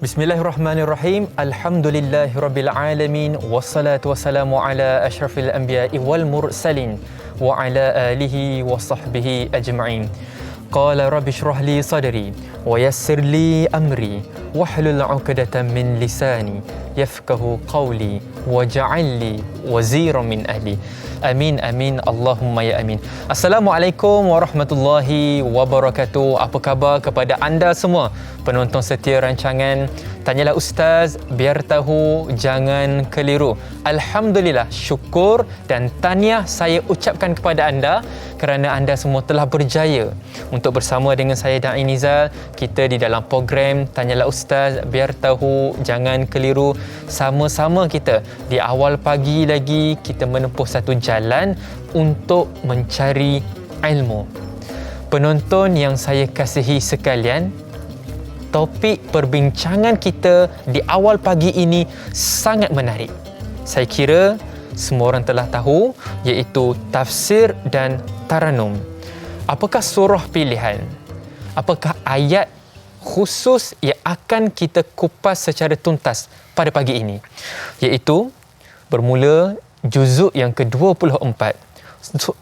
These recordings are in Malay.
Bismillahirrahmanirrahim. Alhamdulillahirabbil alamin wassalatu wassalamu ala asyrafil anbiya'i wal mursalin wa ala alihi wa sahbihi ajma'in. Qala rabbi shrah li sadri wa yassir li amri wahlul 'uqdatam min lisani yafqahu qawli waj'al li waziran min ahli. Amin, amin, Allahumma ya amin. Assalamualaikum warahmatullahi wabarakatuh. Apa khabar kepada anda semua penonton setia rancangan Tanyalah Ustaz, biar tahu jangan keliru. Alhamdulillah, syukur dan tahniah saya ucapkan kepada anda kerana anda semua telah berjaya untuk bersama dengan saya Da'i Nizal, kita di dalam program Tanyalah Ustaz, biar tahu jangan keliru. Sama-sama kita di awal pagi lagi kita menempuh satu jalan untuk mencari ilmu. Penonton yang saya kasihi sekalian, topik perbincangan kita di awal pagi ini sangat menarik. Saya kira semua orang telah tahu, iaitu tafsir dan taranum. Apakah surah pilihan? Apakah ayat khusus yang akan kita kupas secara tuntas pada pagi ini? Iaitu bermula juzuk yang ke-24,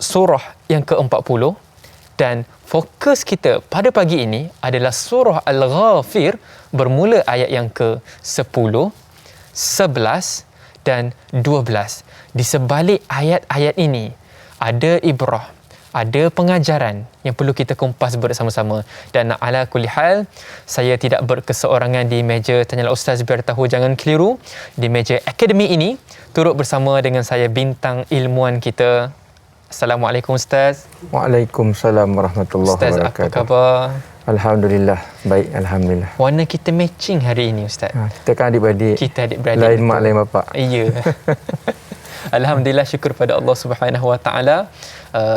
surah yang ke-40, dan fokus kita pada pagi ini adalah surah Al-Ghafir bermula ayat yang ke-10, 11 dan 12. Di sebalik ayat-ayat ini ada ibrah, ada pengajaran yang perlu kita kumpas bersama-sama. Dan ala kulli hal, saya tidak berkeseorangan di meja Tanyalah Ustaz biar tahu jangan keliru. Di meja akademi ini turut bersama dengan saya bintang ilmuwan kita. Assalamualaikum Ustaz. Waalaikumsalam warahmatullahi wabarakatuh. Ustaz, apa khabar? Alhamdulillah, baik, alhamdulillah. Warna kita matching hari ini Ustaz. Kita kan adik-beradik. Kita adik-beradik. Lain mak, lain bapak. Ya. Alhamdulillah, syukur pada Allah Subhanahu Wa Taala.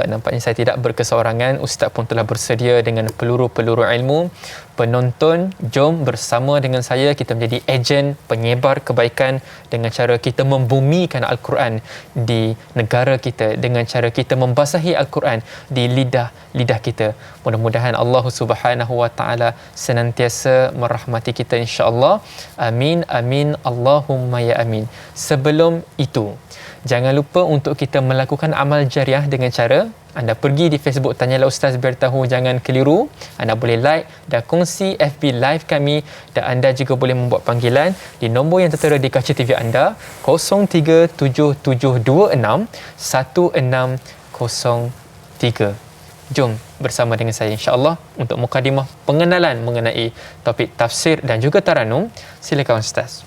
Nampaknya saya tidak berkeseorangan. Ustaz pun telah bersedia dengan peluru-peluru ilmu. Penonton, jom bersama dengan saya kita menjadi ejen penyebar kebaikan dengan cara kita membumikan Al-Quran di negara kita, dengan cara kita membasahi Al-Quran di lidah kita. Mudah-mudahan Allah Subhanahu Wa Taala senantiasa merahmati kita, insya-Allah. Amin, amin, Allahumma ya amin. Sebelum itu, jangan lupa untuk kita melakukan amal jariah dengan cara anda pergi di Facebook Tanyalah Ustaz biar tahu jangan keliru. Anda boleh like dan kongsi FB live kami, dan anda juga boleh membuat panggilan di nombor yang tertera di kaca TV anda 0377261603. Jom bersama dengan saya insya-Allah untuk mukadimah pengenalan mengenai topik tafsir dan juga taranum. Silakan Ustaz.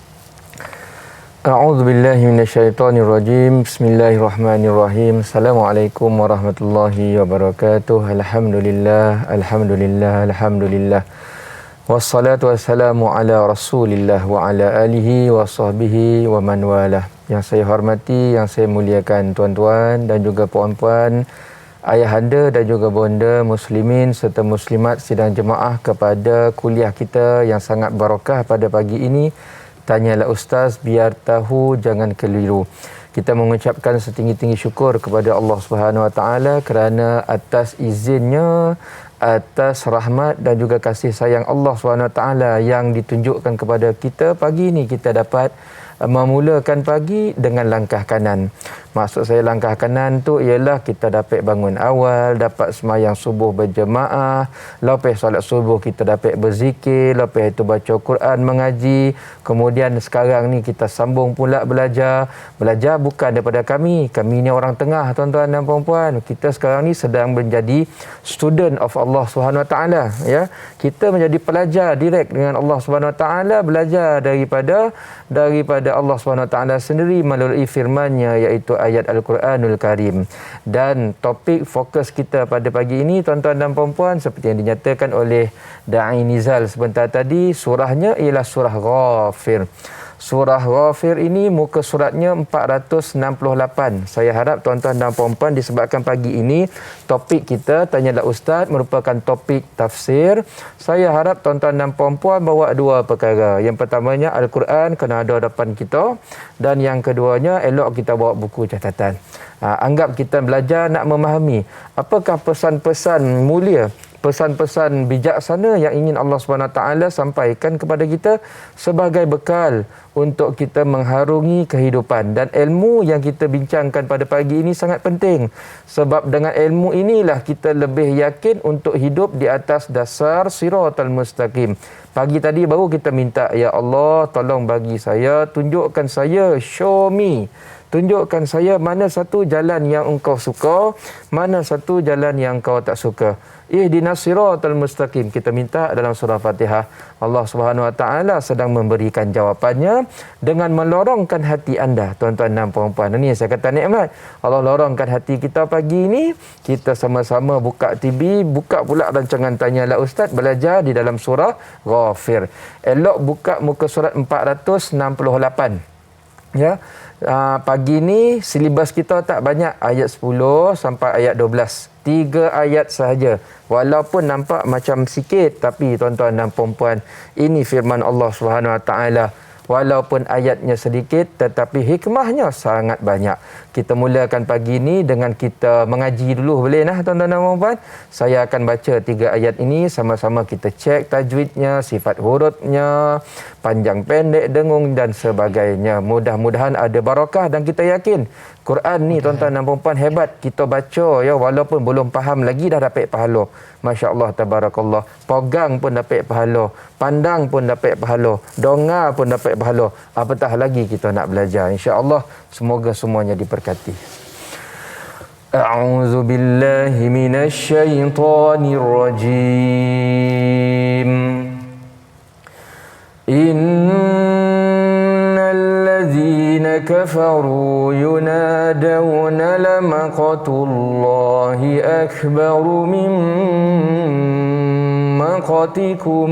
A'udzubillahi minasyaitonirrajim. Bismillahirrahmanirrahim. Assalamualaikum warahmatullahi wabarakatuh. Alhamdulillah, alhamdulillah, alhamdulillah. Wassalatu wassalamu ala Rasulillah wa ala alihi wa sahbihi wa man walah. Yang saya hormati, yang saya muliakan tuan-tuan dan juga puan-puan, ayahanda dan juga bonda muslimin serta muslimat sidang jemaah kepada kuliah kita yang sangat barakah pada pagi ini, Tanyalah Ustaz biar tahu jangan keliru. Kita mengucapkan setinggi-tinggi syukur kepada Allah Subhanahu Wa Taala kerana atas izinnya, atas rahmat dan juga kasih sayang Allah Subhanahu Wa Taala yang ditunjukkan kepada kita pagi ini, kita dapat memulakan pagi dengan langkah kanan. Maksud saya langkah kanan tu ialah kita dapat bangun awal, dapat sembahyang subuh berjemaah, lepas solat subuh kita dapat berzikir, lepas itu baca Quran, mengaji. Kemudian sekarang ni kita sambung pula belajar. Belajar bukan daripada kami ni orang tengah tuan-tuan dan puan-puan. Kita sekarang ni sedang menjadi student of Allah Subhanahu Wa Taala, ya. Kita menjadi pelajar direct dengan Allah Subhanahu Wa Taala, belajar daripada Allah Subhanahu Wa Taala sendiri melalui firman-Nya, iaitu ayat Al-Quranul Karim. Dan topik fokus kita pada pagi ini tuan-tuan dan puan-puan, seperti yang dinyatakan oleh Da'i Nizal sebentar tadi, surahnya ialah surah Ghafir. Surah Ghafir ini muka suratnya 468. Saya harap tuan-tuan dan puan-puan, disebabkan pagi ini topik kita Tanyalah Ustaz merupakan topik tafsir, saya harap tuan-tuan dan puan-puan bawa dua perkara. Yang pertamanya Al-Quran kena ada depan kita, dan yang keduanya elok kita bawa buku catatan. Anggap kita belajar nak memahami apakah pesan-pesan mulia, pesan-pesan bijaksana yang ingin Allah SWT sampaikan kepada kita sebagai bekal untuk kita mengharungi kehidupan. Dan ilmu yang kita bincangkan pada pagi ini sangat penting, sebab dengan ilmu inilah kita lebih yakin untuk hidup di atas dasar siratal mustaqim. Pagi tadi baru kita minta, ya Allah tolong bagi saya, tunjukkan saya, show me, tunjukkan saya mana satu jalan yang engkau suka, mana satu jalan yang engkau tak suka. Ihdinas siratal mustaqim, kita minta dalam surah Fatihah. Allah Subhanahu Wa Taala sedang memberikan jawapannya dengan melorongkan hati anda, tuan-tuan dan puan-puan. Ini saya kata nikmat. Allah lorongkan hati kita pagi ini. Kita sama-sama buka TV, buka pula rancangan Tanyalah Ustaz, belajar di dalam surah Ghafir. Elok buka muka surat 468. Ya. Pagi ni silibus kita tak banyak, ayat 10 sampai ayat 12. 3 ayat sahaja. Walaupun nampak macam sikit, tapi tuan-tuan dan puan-puan, ini firman Allah Subhanahu Wa Taala. Walaupun ayatnya sedikit, tetapi hikmahnya sangat banyak. Kita mulakan pagi ini dengan kita mengaji dulu, boleh nah tuan-tuan dan puan-puan? Saya akan baca 3 ayat ini, sama-sama kita cek tajwidnya, sifat hurufnya, panjang pendek, dengung dan sebagainya. Mudah-mudahan ada barakah dan kita yakin Quran ni tuan-tuan dan puan-puan hebat. Kita baca ya, walaupun belum faham lagi dah dapat pahala. Masya-Allah tabarakallah. Pegang pun dapat pahala, pandang pun dapat pahala, dengar pun dapat pahala. Apatah lagi kita nak belajar. Insya-Allah semoga semuanya diberkati. A'udzu billahi minasy syaithanir rajim. كفروا ينادون لمقت الله أكبر من مقتكم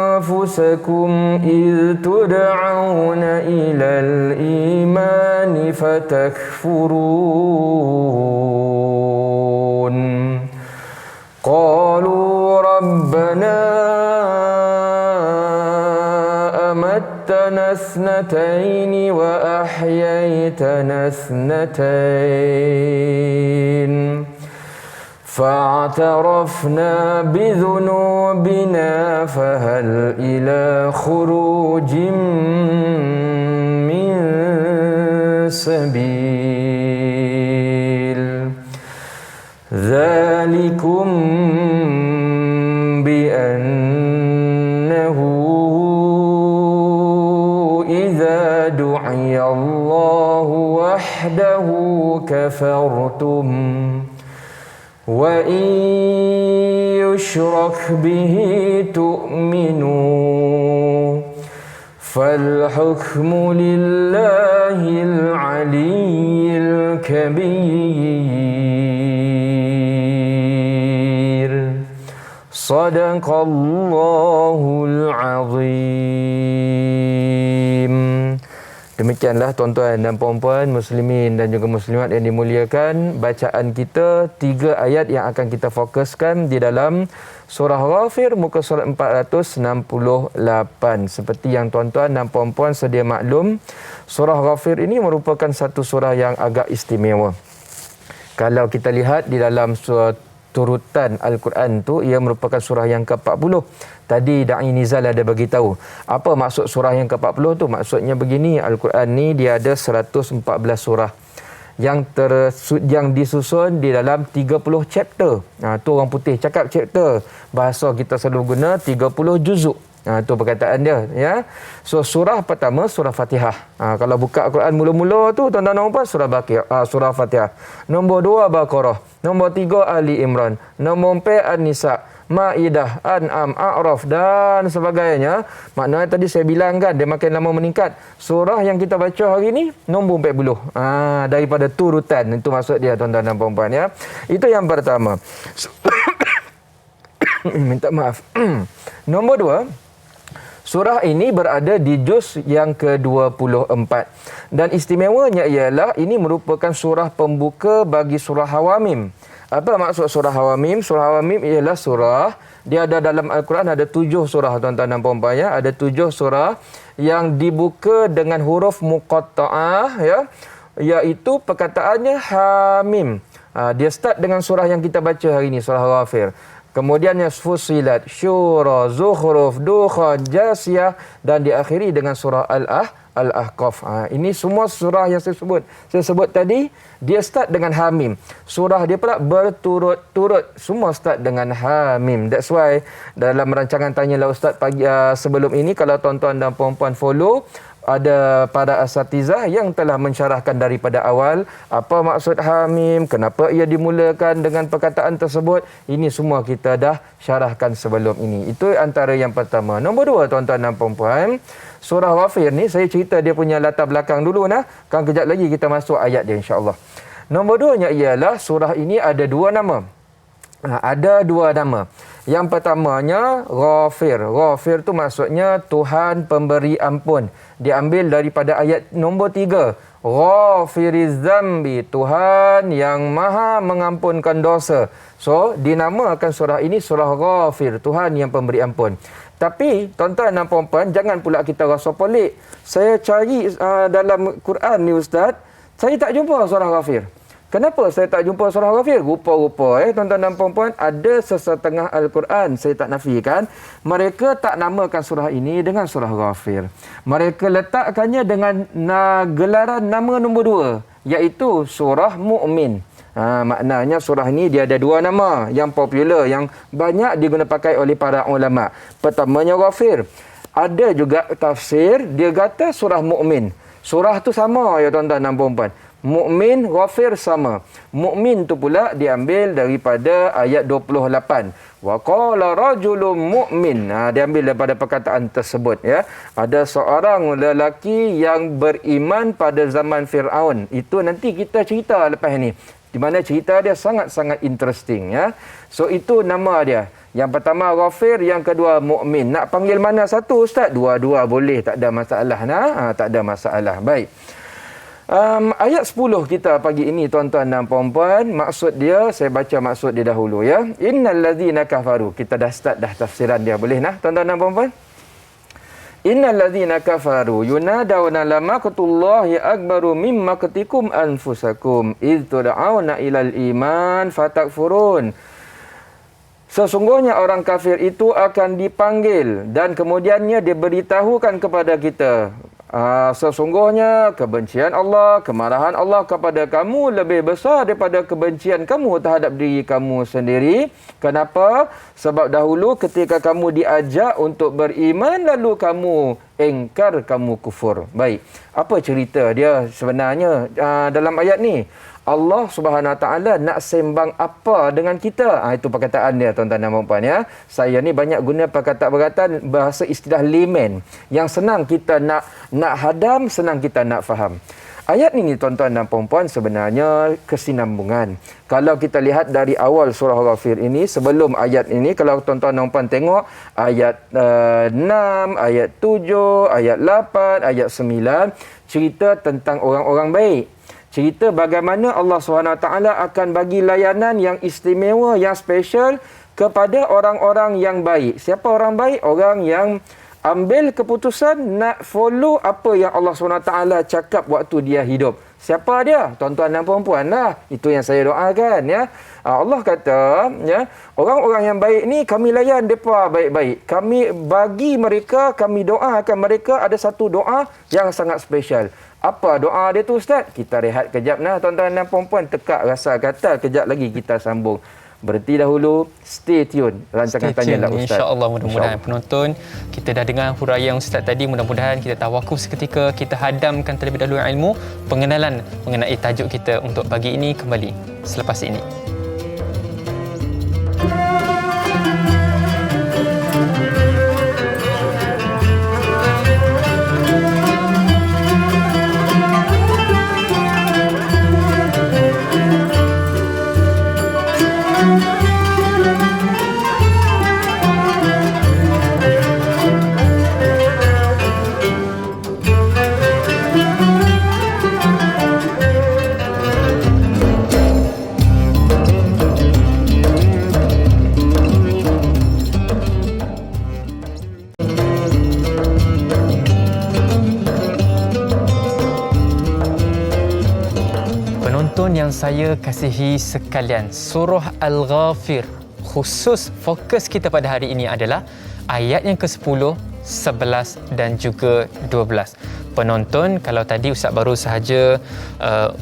أنفسكم إذ تدعون إلى الإيمان فتكفرون قالوا ربنا أمتنا اثنتين وأحييتنا اثنتين فاعترفنا بذنوبنا فهل إلى خروج من سبيل ذلكم بأنه إذا دعي الله وحده كفرتم وإن يشرك به تؤمنوا فالحكم لله العلي الكبير صدق الله العظيم. Demikianlah tuan-tuan dan puan-puan muslimin dan juga muslimat yang dimuliakan, bacaan kita 3 ayat yang akan kita fokuskan di dalam surah Ghafir muka surat 468. Seperti yang tuan-tuan dan puan-puan sedia maklum, surah Ghafir ini merupakan satu surah yang agak istimewa. Kalau kita lihat di dalam turutan Al-Quran tu, ia merupakan surah yang ke-40. Tadi Da'i Nizal ada bagi tahu apa maksud surah yang ke-40 tu. Maksudnya begini, Al-Quran ni dia ada 114 surah yang disusun di dalam 30 chapter. Tu orang putih cakap chapter. Bahasa kita selalu guna 30 juzuk. Tu perkataan dia, ya. So surah pertama surah Fatihah. Kalau buka Al-Quran mula-mula tu tuan-tuan dan puan, surah Fatihah. Nombor 2 Baqarah, nombor 3 Ali Imran, nombor 4 An-Nisa, Maidah, An'am, A'raf dan sebagainya. Maknanya tadi saya bilang kan, dia makin lama meningkat. Surah yang kita baca hari ni nombor 40. Daripada turutan, itu maksud dia tuan-tuan dan puan-puan, ya. Itu yang pertama. Minta maaf. Nombor 2, surah ini berada di juz yang ke-24 dan istimewanya ialah ini merupakan surah pembuka bagi surah Hawamim. Apa maksud surah Hawamim? Surah Hawamim ialah surah, dia ada dalam Al-Quran ada 7 surah tuan-tuan dan puan-puan ya. Ada 7 surah yang dibuka dengan huruf muqatta'ah ya. Iaitu perkataannya Hamim. Dia start dengan surah yang kita baca hari ini, surah Ghafir. Kemudiannya Fussilat, Syura, Zukhruf, Dukhan, Jasiyah dan diakhiri dengan surah Al-Ahqaf. Ini semua surah yang saya sebut tadi, dia start dengan Hamim. Surah dia pula berturut-turut, semua start dengan Hamim. That's why dalam rancangan Tanyalah Ustaz pagi sebelum ini, kalau tuan-tuan dan puan-puan follow, ada para asatizah yang telah mensyarahkan daripada awal apa maksud Hamim, kenapa ia dimulakan dengan perkataan tersebut. Ini semua kita dah syarahkan sebelum ini. Itu antara yang pertama. Nombor 2 tuan-tuan dan puan-puan, surah Ghafir ni saya cerita dia punya latar belakang dulu nah. Kan kejap lagi kita masuk ayat dia insya-Allah. Nombor 2-nya ialah surah ini ada 2 nama. Ada 2 nama. Yang pertamanya Ghafir. Ghafir tu maksudnya Tuhan pemberi ampun. Diambil daripada ayat nombor 3. Ghafiriz zambi, Tuhan yang maha mengampunkan dosa. So, dinamakan surah ini surah Ghafir, Tuhan yang pemberi ampun. Tapi, tuan-tuan dan puan-puan, jangan pula kita rasa pelik. Saya cari dalam Quran ni Ustaz, saya tak jumpa surah Ghafir. Kenapa saya tak jumpa surah Ghafir? Rupa-rupa tuan-tuan dan puan-puan, ada sesetengah Al-Quran, saya tak nafikan, mereka tak namakan surah ini dengan surah Ghafir. Mereka letakkannya dengan gelaran nama nombor 2, iaitu surah Mu'min. Maknanya surah ini dia ada 2 nama yang popular, yang banyak digunakan pakai oleh para ulama. Pertamanya Ghafir. Ada juga tafsir, dia kata surah Mu'min. Surah tu sama ya tuan-tuan dan puan-puan. Mukmin, Ghafir sama. Mukmin tu pula diambil daripada ayat 28. Wa qala rajulun mu'min. Diambil daripada perkataan tersebut ya. Ada seorang lelaki yang beriman pada zaman Firaun. Itu nanti kita cerita lepas ni. Di mana cerita dia sangat-sangat interesting ya. So itu nama dia. Yang pertama Ghafir, yang kedua Mukmin. Nak panggil mana satu Ustaz? Dua-dua boleh, tak ada masalah tak ada masalah. Baik. Ayat 10 kita pagi ini tuan-tuan dan puan-puan, maksud dia, saya baca maksud dia dahulu ya. Innal ladzina kafaru. Kita dah start dah tafsiran dia, boleh tuan-tuan dan puan-puan? Innal ladzina kafaru yunadawna lamaqtullahi akbaru mimma qatikum anfusakum id tud'auna ilal iman fatakfurun. Sesungguhnya orang kafir itu akan dipanggil dan kemudiannya diberitahukan kepada kita. Sesungguhnya kebencian Allah, kemarahan Allah kepada kamu lebih besar daripada kebencian kamu terhadap diri kamu sendiri. Kenapa? Sebab dahulu ketika kamu diajak untuk beriman, lalu kamu engkar, kamu kufur. Baik, apa cerita dia sebenarnya dalam ayat ni? Allah Subhanahu Wa Taala nak sembang apa dengan kita? Itu perkataan dia tuan-tuan dan puan-puan ya. Saya ni banyak guna perkataan-perkataan bahasa istilah layman yang senang kita nak hadam, senang kita nak faham. Ayat ini tuan-tuan dan puan-puan sebenarnya kesinambungan. Kalau kita lihat dari awal surah Ghafir ini, sebelum ayat ini, kalau tuan-tuan dan puan tengok ayat 6, ayat 7, ayat 8, ayat 9, cerita tentang orang-orang baik. Cerita bagaimana Allah SWT akan bagi layanan yang istimewa, yang special kepada orang-orang yang baik. Siapa orang baik? Orang yang ambil keputusan nak follow apa yang Allah SWT cakap waktu dia hidup. Siapa dia? Tuan-tuan dan puan-puan lah. Itu yang saya doakan ya. Allah kata ya, orang-orang yang baik ni kami layan mereka baik-baik. Kami bagi mereka, kami doakan mereka ada satu doa yang sangat special. Apa doa dia tu Ustaz? Kita rehat kejap tuan-tuan dan puan-puan, tekak rasa kata, kejap lagi kita sambung. Berhenti dahulu, stay tune. Rancangan Tanyalah Ustaz. InsyaAllah, mudah-mudahan penonton kita dah dengar huraian Ustaz tadi, mudah-mudahan kita tawakuf seketika, kita hadamkan terlebih dahulu ilmu, pengenalan mengenai tajuk kita untuk pagi ini kembali selepas ini. Penonton yang saya kasihi sekalian, surah Al-Ghafir, khusus fokus kita pada hari ini adalah ayat yang ke-10, 11 dan juga 12. Penonton, kalau tadi Ustaz baru sahaja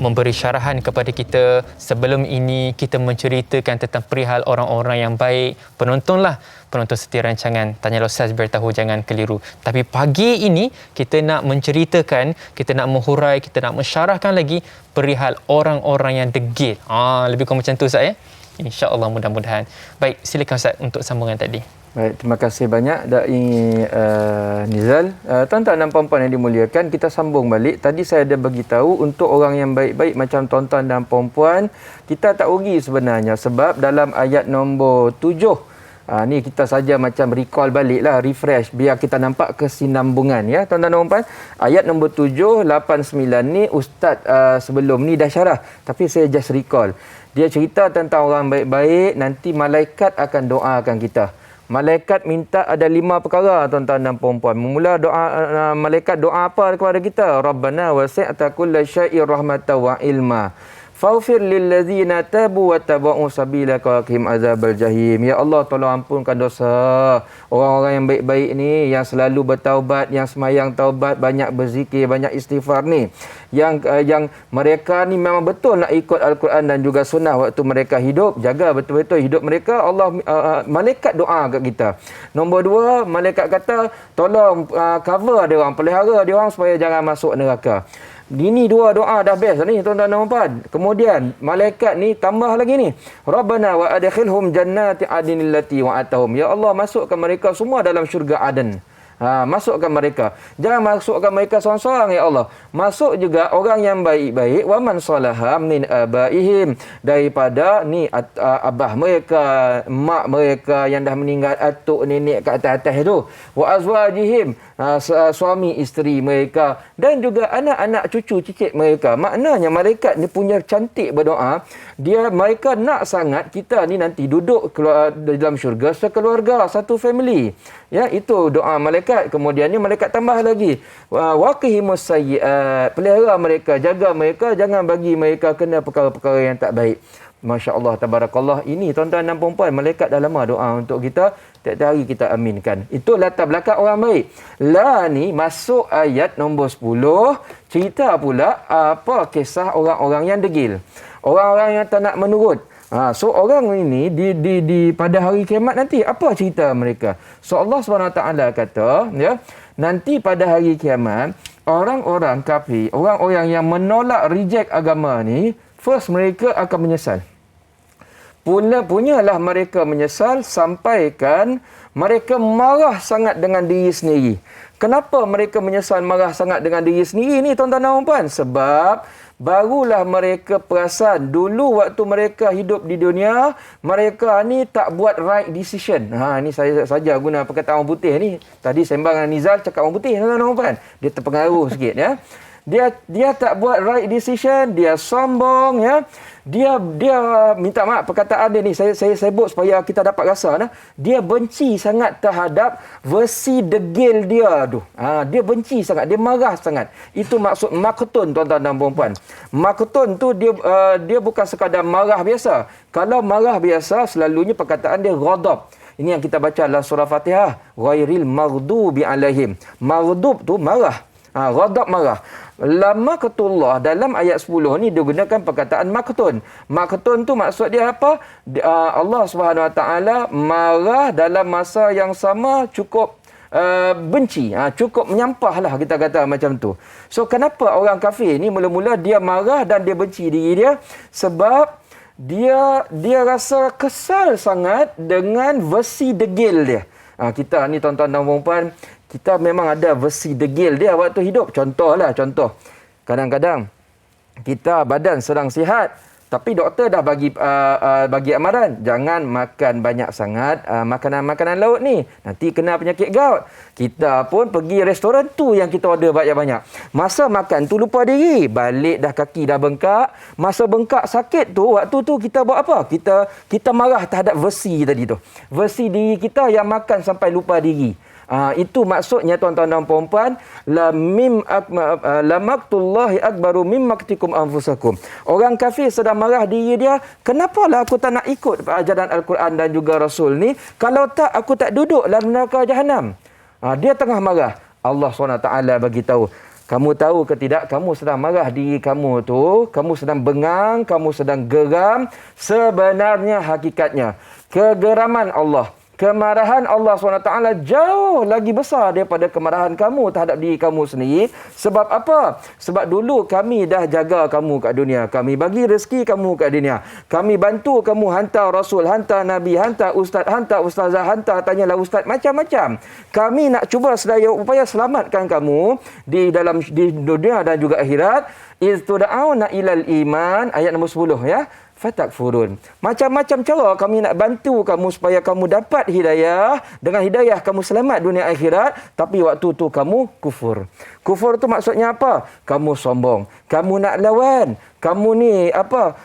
memberi syarahan kepada kita, sebelum ini kita menceritakan tentang perihal orang-orang yang baik. Penontonlah, penonton setia rancangan Tanyalah Ustaz biar tahu, jangan keliru. Tapi pagi ini kita nak menceritakan, kita nak menghurai, kita nak mensyarahkan lagi perihal orang-orang yang degil. Lebih kurang macam tu Ustaz ya. InsyaAllah, mudah-mudahan. Baik, silakan Ustaz untuk sambungan tadi. Baik, terima kasih banyak Da'i Nizal. Tuan-tuan dan puan-puan yang dimuliakan, kita sambung balik. Tadi saya ada bagi tahu untuk orang yang baik-baik macam tuan-tuan dan puan-puan, kita tak rugi sebenarnya sebab dalam ayat nombor 7, ni kita saja macam recall balik lah, refresh biar kita nampak kesinambungan ya tuan-tuan dan puan-puan. Ayat nombor 7, 8, 9 ni Ustaz sebelum ni dah syarah, tapi saya just recall. Dia cerita tentang orang baik-baik, nanti malaikat akan doakan kita. Malaikat minta ada 5 perkara tuan-tuan dan puan-puan. Memula doa, malaikat doa apa kepada kita? Rabbana wasi'ta kulla syai'in rahmatan wa ilma. Faghfir lil ladzina tabu wa tabau sabilaka wa qihim azabal jahim. Ya Allah, tolong ampunkan dosa orang-orang yang baik-baik ni, yang selalu bertaubat, yang semayang taubat, banyak berzikir, banyak istighfar ni. Yang mereka ni memang betul nak ikut Al-Quran dan juga sunnah waktu mereka hidup, jaga betul-betul hidup mereka. Allah malaikat doa kat kita. Nombor 2, malaikat kata tolong cover dia orang, pelihara dia orang supaya jangan masuk neraka. Ini 2 doa dah best ni tuan-tuan dan puan. Kemudian malaikat ni tambah lagi ni. Rabbana wa adkhilhum jannati adnin allati wa'atahum. Ya Allah, masukkan mereka semua dalam syurga Aden. Masukkan mereka. Jangan masukkan mereka seorang-seorang ya Allah. Masuk juga orang yang baik-baik, wa man salaha min abaihim, daripada ni abah mereka, mak mereka yang dah meninggal, atuk nenek kat atas-atas tu, wa azwajihim, suami isteri mereka, dan juga anak-anak cucu cicit mereka. Maknanya malaikat ni punya cantik berdoa. Mereka nak sangat kita ni nanti duduk dalam syurga sekeluarga, satu family. Ya, itu doa malaikat. Kemudian ni malaikat tambah lagi, waqihimus sayyi'at, pelihara mereka, jaga mereka, jangan bagi mereka kena perkara-perkara yang tak baik. Masya-Allah, tabarakallah. Ini tuan-tuan dan puan-puan, malaikat dah lama doa untuk kita, tiap-tiap hari kita aminkan. Itu latar belakang orang baik. Ni masuk ayat nombor 10, cerita pula apa kisah orang-orang yang degil, orang-orang yang tak nak menurut. So orang ini di pada hari kiamat nanti apa cerita mereka? So Allah SWT kata ya, nanti pada hari kiamat orang-orang kafir, orang-orang yang menolak, reject agama ni, first mereka akan menyesal. Punyalah mereka menyesal sampaikan mereka marah sangat dengan diri sendiri. Kenapa mereka menyesal, marah sangat dengan diri sendiri ni tuan-tuan dan puan? Sebab barulah mereka perasan dulu waktu mereka hidup di dunia, mereka ni tak buat right decision. Ni saya saja guna perkataan orang putih ni. Tadi sembang dengan Nizal cakap orang putih, tuan-tuan dan puan. Dia terpengaruh sikit ya. Dia tak buat right decision, dia sombong ya. Dia minta maaf perkataan dia ni, saya sebut supaya kita dapat rasa nah. Dia benci sangat terhadap versi degil dia tu. Dia benci sangat, dia marah sangat. Itu maksud maktun tuan-tuan dan puan-puan. Maktun tu dia bukan sekadar marah biasa. Kalau marah biasa selalunya perkataan dia ghadab. Ini yang kita baca dalam surah Fatihah, ghairil maghdubi alaihim. Maghdub tu marah. Ghadab, marah. Maqtullah dalam ayat 10 ni digunakan perkataan maktun. Maktun tu maksud dia apa? Allah Subhanahu Wa Taala marah dalam masa yang sama cukup benci, cukup menyampah lah kita kata macam tu. So kenapa orang kafir ni mula-mula dia marah dan dia benci diri dia? Sebab dia rasa kesal sangat dengan versi degil dia. Kita ni tuan-tuan dan puan-puan, kita memang ada versi degil dia waktu hidup. Contoh. Kadang-kadang kita badan sedang sihat, tapi doktor dah bagi amaran, jangan makan banyak sangat makanan-makanan laut ni, nanti kena penyakit gout. Kita pun pergi restoran tu yang kita order banyak-banyak. Masa makan tu lupa diri, balik dah kaki dah bengkak. Masa bengkak sakit tu, waktu tu kita buat apa? Kita marah terhadap versi tadi tu. Versi diri kita yang makan sampai lupa diri. Itu maksudnya tuan-tuan dan puan-puan, lamaktullahi akbaru mimmaktikum anfusakum. Orang kafir sedang marah diri dia, kenapalah aku tak nak ikut ajaran Al-Quran dan juga Rasul ni, kalau tak aku tak duduk dalam neraka Jahannam. Dia tengah marah. Allah SWT bagi tahu, kamu tahu ke tidak, kamu sedang marah diri kamu tu, kamu sedang bengang, kamu sedang geram. Sebenarnya hakikatnya kegeraman Allah, kemarahan Allah SWT jauh lagi besar daripada kemarahan kamu terhadap diri kamu sendiri. Sebab apa? Sebab dulu kami dah jaga kamu kat dunia. Kami bagi rezeki kamu kat dunia. Kami bantu kamu hantar Rasul, hantar Nabi, hantar Ustaz, hantar Ustazah, hantar tanyalah Ustaz, macam-macam. Kami nak cuba sedaya upaya selamatkan kamu di dunia dan juga akhirat. Iz tud'auna ilal iman, ayat nombor 10 ya. Fatakfurun. Macam-macam cara kami nak bantu kamu supaya kamu dapat hidayah. Dengan hidayah kamu selamat dunia akhirat. Tapi waktu tu kamu kufur. Kufur tu maksudnya apa? Kamu sombong. Kamu nak lawan. Kamu ni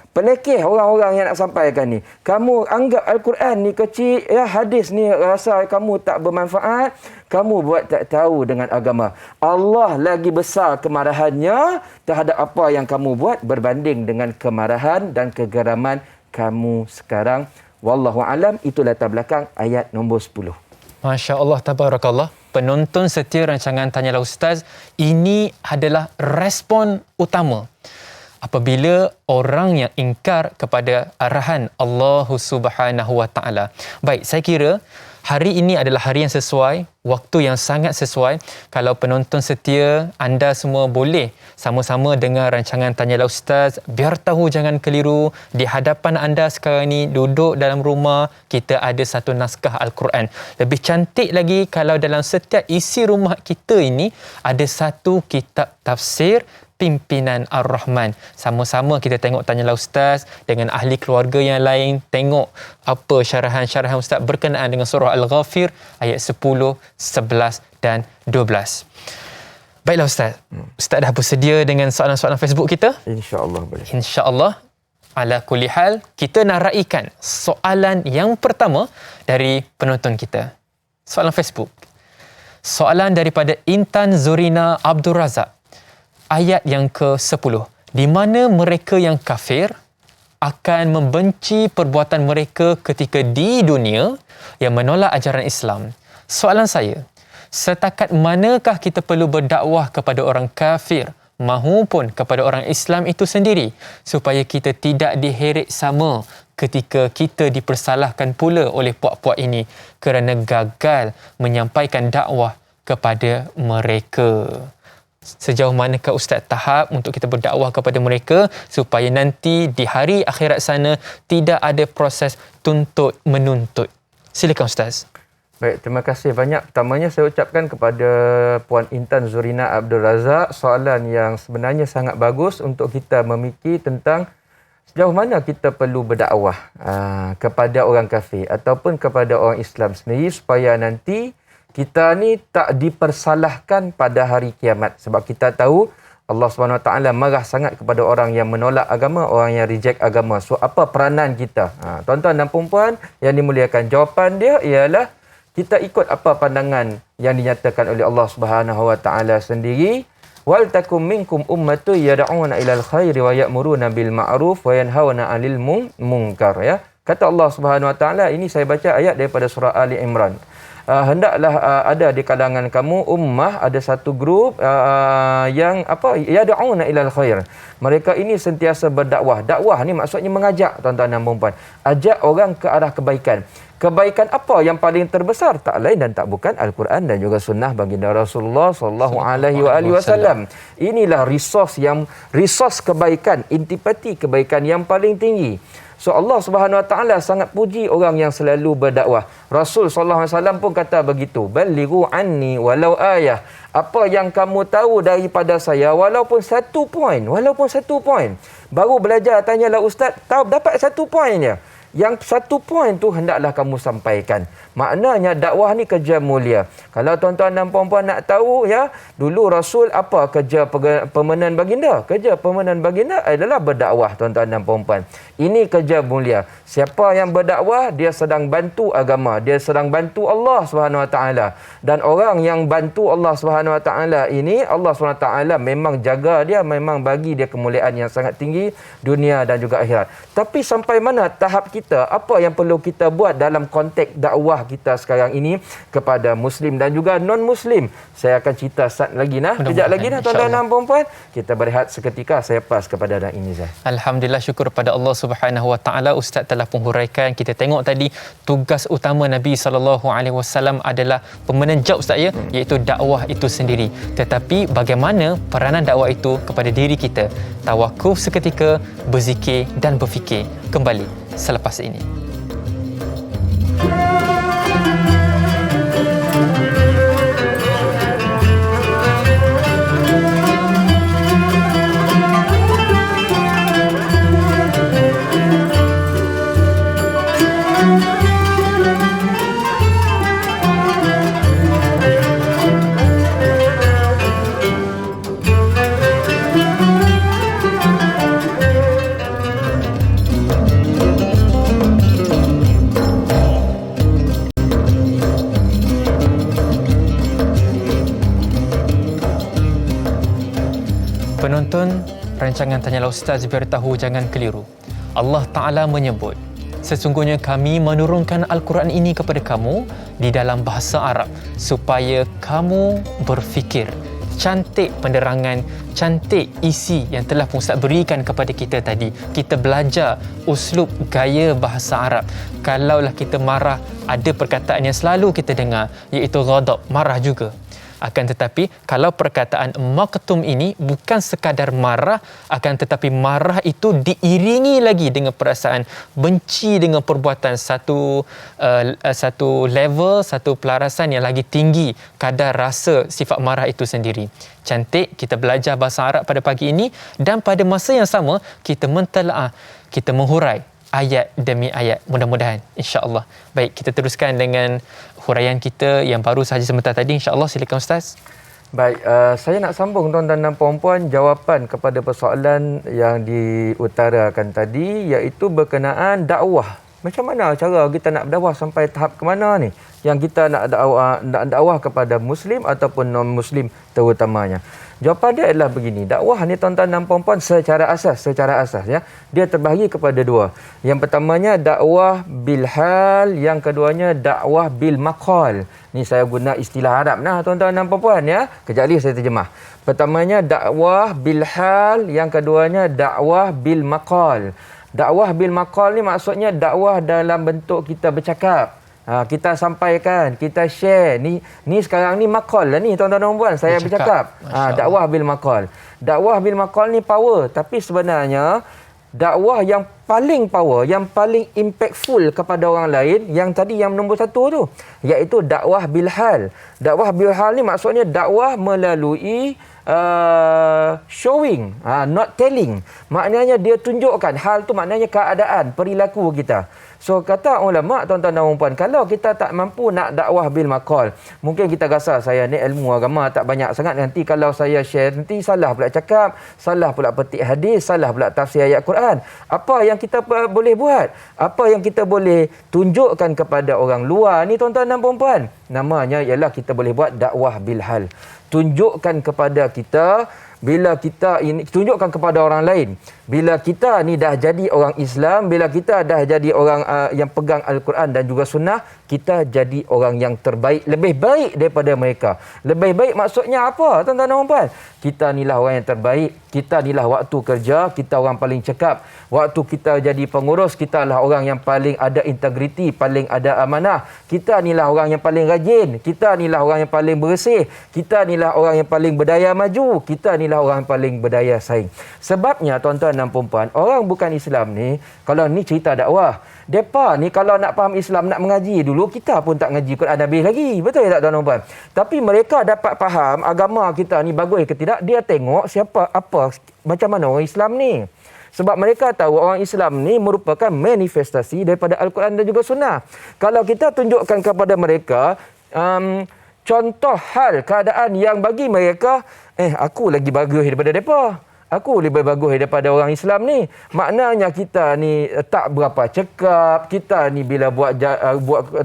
pelekeh orang-orang yang nak sampaikan ni. Kamu anggap Al-Quran ni kecil, ya, hadis ni rasa kamu tak bermanfaat. Kamu buat tak tahu dengan agama. Allah lagi besar kemarahannya terhadap apa yang kamu buat berbanding dengan kemarahan dan kegeraman kamu sekarang. Wallahu alam. Itu latar belakang ayat nombor 10. Masya Allah, tabarakallah. Penonton setia rancangan Tanyalah Ustaz, ini adalah respon utama apabila orang yang ingkar kepada arahan Allah Subhanahu Wa Taala. Baik, saya kira hari ini adalah hari yang sesuai, waktu yang sangat sesuai. Kalau penonton setia, anda semua boleh sama-sama dengar rancangan Tanyalah Ustaz. Biar tahu, jangan keliru. Di hadapan anda sekarang ni, duduk dalam rumah, kita ada satu naskah Al-Quran. Lebih cantik lagi kalau dalam setiap isi rumah kita ini ada satu kitab tafsir Pimpinan Ar-Rahman. Sama-sama kita tengok Tanyalah Ustaz dengan ahli keluarga yang lain. Tengok apa syarahan-syarahan Ustaz berkenaan dengan surah Al-Ghafir ayat 10, 11 dan 12. Baiklah Ustaz. Ustaz dah bersedia dengan soalan-soalan Facebook kita? InsyaAllah boleh. InsyaAllah. Ala kulli hal, kita nak raikan soalan yang pertama dari penonton kita. Soalan Facebook. Soalan daripada Intan Zurina Abdul Razak. Ayat yang ke-10. Di mana mereka yang kafir akan membenci perbuatan mereka ketika di dunia yang menolak ajaran Islam. Soalan saya, setakat manakah kita perlu berdakwah kepada orang kafir mahupun kepada orang Islam itu sendiri supaya kita tidak diheret sama ketika kita dipersalahkan pula oleh puak-puak ini kerana gagal menyampaikan dakwah kepada mereka? Sejauh manakah Ustaz tahap untuk kita berdakwah kepada mereka supaya nanti di hari akhirat sana tidak ada proses tuntut-menuntut? Silakan Ustaz. Baik, terima kasih banyak. Pertamanya saya ucapkan kepada Puan Intan Zurina Abdul Razak soalan yang sebenarnya sangat bagus untuk kita memikir tentang sejauh mana kita perlu berdakwah kepada orang kafir ataupun kepada orang Islam sendiri supaya nanti kita ni tak dipersalahkan pada hari kiamat. Sebab kita tahu Allah SWT marah sangat kepada orang yang menolak agama, orang yang reject agama. So, apa peranan kita? Tuan-tuan dan puan-puan yang dimuliakan, jawapan dia ialah kita ikut apa pandangan yang dinyatakan oleh Allah SWT sendiri. Wal takum minkum ummatu yad'una ilal khairi wa ya'muruna bil ma'ruf wa yanhauna 'anil munkar, ya. Kata Allah SWT, ini saya baca ayat daripada surah Ali Imran. Hendaklah ada di kalangan kamu ummah, ada satu grup yang yad'una ilal khair. Mereka ini sentiasa berdakwah. Dakwah ni maksudnya mengajak, tuan-tuan dan puan-puan. Ajak orang ke arah kebaikan. Kebaikan apa yang paling terbesar? Tak lain dan tak bukan Al-Quran dan juga sunnah baginda Rasulullah sallallahu alaihi wasallam. Inilah resource kebaikan, intipati kebaikan yang paling tinggi. So Allah Subhanahu Wa Taala sangat puji orang yang selalu berdakwah. Rasul sallallahu alaihi wasallam pun kata begitu. Balighu anni walau ayah. Apa yang kamu tahu daripada saya walaupun satu poin. Baru belajar tanyalah ustaz, tahu dapat satu poin je. Yang satu poin tu hendaklah kamu sampaikan. Maknanya dakwah ni kerja mulia. Kalau tuan-tuan dan puan-puan nak tahu ya, dulu Rasul apa kerja pemenan baginda? Kerja pemenan baginda adalah berdakwah, tuan-tuan dan puan-puan. Ini kerja mulia. Siapa yang berdakwah, dia sedang bantu agama, dia sedang bantu Allah Subhanahu Wa Taala. Dan orang yang bantu Allah Subhanahu Wa Taala ini, Allah Subhanahu Wa Taala memang jaga dia, memang bagi dia kemuliaan yang sangat tinggi dunia dan juga akhirat. Tapi sampai mana tahap kita, apa yang perlu kita buat dalam konteks dakwah kita sekarang ini kepada Muslim dan juga non-Muslim. Saya akan cerita kejap lagi tuan-tuan dan puan-puan. Kita berehat seketika, saya pas kepada Da'i Nizam. Alhamdulillah, syukur pada Allah Subhanahu Wa Taala. Ustaz telah penghuraikan. Kita tengok tadi tugas utama Nabi SAW adalah pemenenjau Ustaz ya, iaitu dakwah itu sendiri. Tetapi bagaimana peranan dakwah itu kepada diri kita? Tawakuf seketika, berzikir dan berfikir. Kembali selepas ini. Penonton rancangan Tanyalah Ustaz, biar tahu jangan keliru. Allah Ta'ala menyebut, sesungguhnya kami menurunkan Al-Quran ini kepada kamu di dalam bahasa Arab supaya kamu berfikir. Cantik penerangan, cantik isi yang telah Ustaz berikan kepada kita tadi. Kita belajar uslub gaya bahasa Arab. Kalaulah kita marah, ada perkataan yang selalu kita dengar, iaitu ghadab, marah juga. Akan tetapi kalau perkataan maqtum ini bukan sekadar marah, akan tetapi marah itu diiringi lagi dengan perasaan benci dengan perbuatan, satu level, satu pelarasan yang lagi tinggi kadar rasa sifat marah itu sendiri. Cantik kita belajar bahasa Arab pada pagi ini, dan pada masa yang sama kita mentelaah, kita menghurai ayat demi ayat, mudah-mudahan insya-Allah. Baik, kita teruskan dengan huraian kita yang baru sahaja sebentar tadi, insya-Allah. Silakan Ustaz. Baik, saya nak sambung tuan-tuan dan puan-puan jawapan kepada persoalan yang diutarakan tadi, iaitu berkenaan dakwah. Macam mana cara kita nak berdakwah sampai tahap ke mana ni? Yang kita nak dakwah kepada Muslim ataupun non-Muslim terutamanya. Jawapan dia adalah begini. Dakwah ni tuan-tuan dan puan-puan secara asas ya, dia terbahagi kepada dua. Yang pertamanya dakwah bil hal, yang keduanya dakwah bil maqal. Ni saya guna istilah Arab nah tuan-tuan dan puan-puan ya. Kejap lagi saya terjemah. Pertamanya dakwah bil hal, yang keduanya dakwah bil maqal. Dakwah bil maqal ni maksudnya dakwah dalam bentuk kita bercakap. Kita sampaikan, kita share. Ni sekarang ni maqal lah ni tuan-tuan dan puan, saya bercakap. Dakwah bil maqal. Dakwah bil maqal ni power, tapi sebenarnya dakwah yang paling power, yang paling impactful kepada orang lain, yang tadi yang nombor satu tu, iaitu dakwah bil hal. Dakwah bil hal ni maksudnya dakwah melalui showing, not telling. Maknanya dia tunjukkan. Hal tu maknanya keadaan, perilaku kita. So kata ulama tuan-tuan dan puan, kalau kita tak mampu nak dakwah bil maqal, mungkin kita rasa saya ni ilmu agama tak banyak sangat, nanti kalau saya share nanti salah pula cakap, salah pula petik hadis, salah pula tafsir ayat Quran. Apa yang kita boleh buat? Apa yang kita boleh tunjukkan kepada orang luar ni tuan-tuan dan puan? Namanya ialah kita boleh buat dakwah bil hal. Tunjukkan kepada kita, bila kita ini tunjukkan kepada orang lain, bila kita ni dah jadi orang Islam, bila kita dah jadi orang yang pegang Al-Quran dan juga sunnah, kita jadi orang yang terbaik, lebih baik daripada mereka. Lebih baik maksudnya apa tuan-tuan dan puan? Kita inilah orang yang terbaik. Kita inilah waktu kerja, kita orang paling cekap. Waktu kita jadi pengurus, kita adalah orang yang paling ada integriti, paling ada amanah. Kita inilah orang yang paling rajin. Kita inilah orang yang paling bersih. Kita inilah orang yang paling berdaya maju. Kita inilah orang yang paling berdaya saing. Sebabnya tuan-tuan dan puan, orang bukan Islam ni, kalau ni cerita dakwah, depa ni kalau nak faham Islam, nak mengaji dulu, kita pun tak ngaji Quran habis lagi. Betul tak tuan-tuan dan puan? Tapi mereka dapat faham agama kita ni bagus ke tidak, dia tengok siapa, apa, macam mana orang Islam ni. Sebab mereka tahu orang Islam ni merupakan manifestasi daripada Al-Quran dan juga Sunnah. Kalau kita tunjukkan kepada mereka contoh hal keadaan yang bagi mereka, aku lagi bagus daripada mereka. Aku lebih bagus daripada orang Islam ni. Maknanya kita ni tak berapa cekap, kita ni bila buat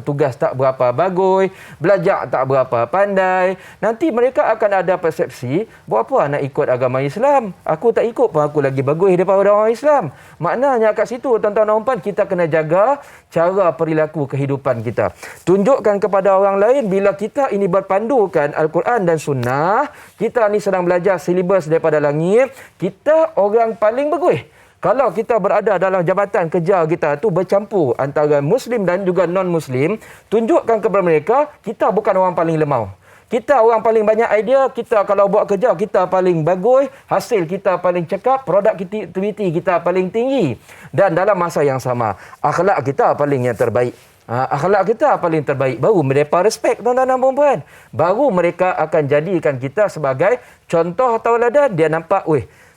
tugas tak berapa bagus, belajar tak berapa pandai. Nanti mereka akan ada persepsi, buat apa nak ikut agama Islam? Aku tak ikut pun aku lagi bagus daripada orang Islam. Maknanya kat situ tuan-tuan dan puan, kita kena jaga cara perilaku kehidupan kita. Tunjukkan kepada orang lain bila kita ini berpandukan Al-Quran dan Sunnah, kita ni sedang belajar silibus daripada langit, kita orang paling bagus. Kalau kita berada dalam jabatan kerja kita tu bercampur antara Muslim dan juga non-Muslim, tunjukkan kepada mereka, kita bukan orang paling lemau. Kita orang paling banyak idea, kita kalau buat kerja, kita paling bagus, hasil kita paling cekap, productivity kita paling tinggi. Dan dalam masa yang sama, akhlak kita paling yang terbaik. Akhlak kita paling terbaik. Baru mereka respect tuan-tuan dan puan-puan. Baru mereka akan jadikan kita sebagai contoh tauladan. Dia nampak,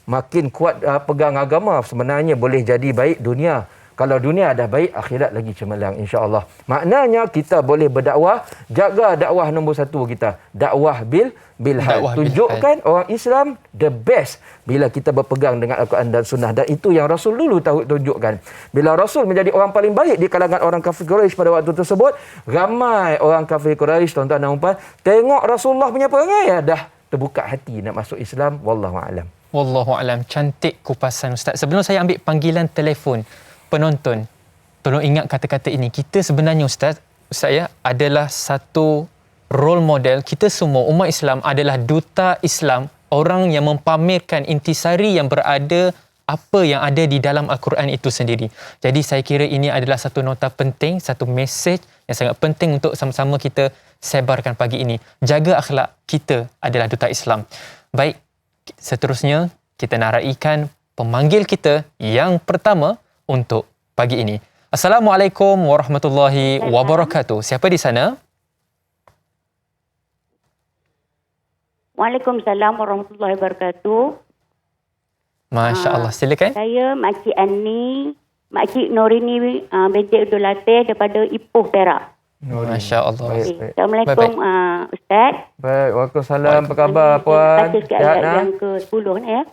makin kuat pegang agama, sebenarnya boleh jadi baik dunia. Kalau dunia dah baik, akhirat lagi cemerlang insya-Allah. Maknanya kita boleh berdakwah, jaga dakwah nombor satu kita. Dakwah bil hal. Tunjukkan orang Islam the best bila kita berpegang dengan Al-Quran dan Sunnah. Dan itu yang Rasul dulu tunjukkan. Bila Rasul menjadi orang paling baik di kalangan orang kafir Quraisy pada waktu tersebut, ramai orang kafir Quraisy, tuan-tuan dan puan, tengok Rasulullah punya perangai, dah terbuka hati nak masuk Islam. Wallahu a'lam. Wallahu a'lam. Cantik kupasan Ustaz. Sebelum saya ambil panggilan telefon penonton, tolong ingat kata-kata ini. Kita sebenarnya Ustaz ya, adalah satu role model. Kita semua umat Islam adalah duta Islam, orang yang mempamerkan intisari yang berada, apa yang ada di dalam Al-Quran itu sendiri. Jadi saya kira ini adalah satu nota penting, satu mesej yang sangat penting untuk sama-sama kita sebarkan pagi ini. Jaga akhlak, kita adalah duta Islam. Baik, seterusnya kita nak raikan pemanggil kita yang pertama untuk pagi ini. Assalamualaikum warahmatullahi wabarakatuh. Siapa di sana? Waalaikumsalam warahmatullahi wabarakatuh. Masya Allah, silakan. Saya Makcik Ani, Makcik Norini binti Abdul Latif daripada Ipoh, Perak. Masya Allah. Okay. Assalamualaikum Ustaz. Baik, waalaikumsalam. Apa khabar puan? Kita ayat yang ke-10 ni ya.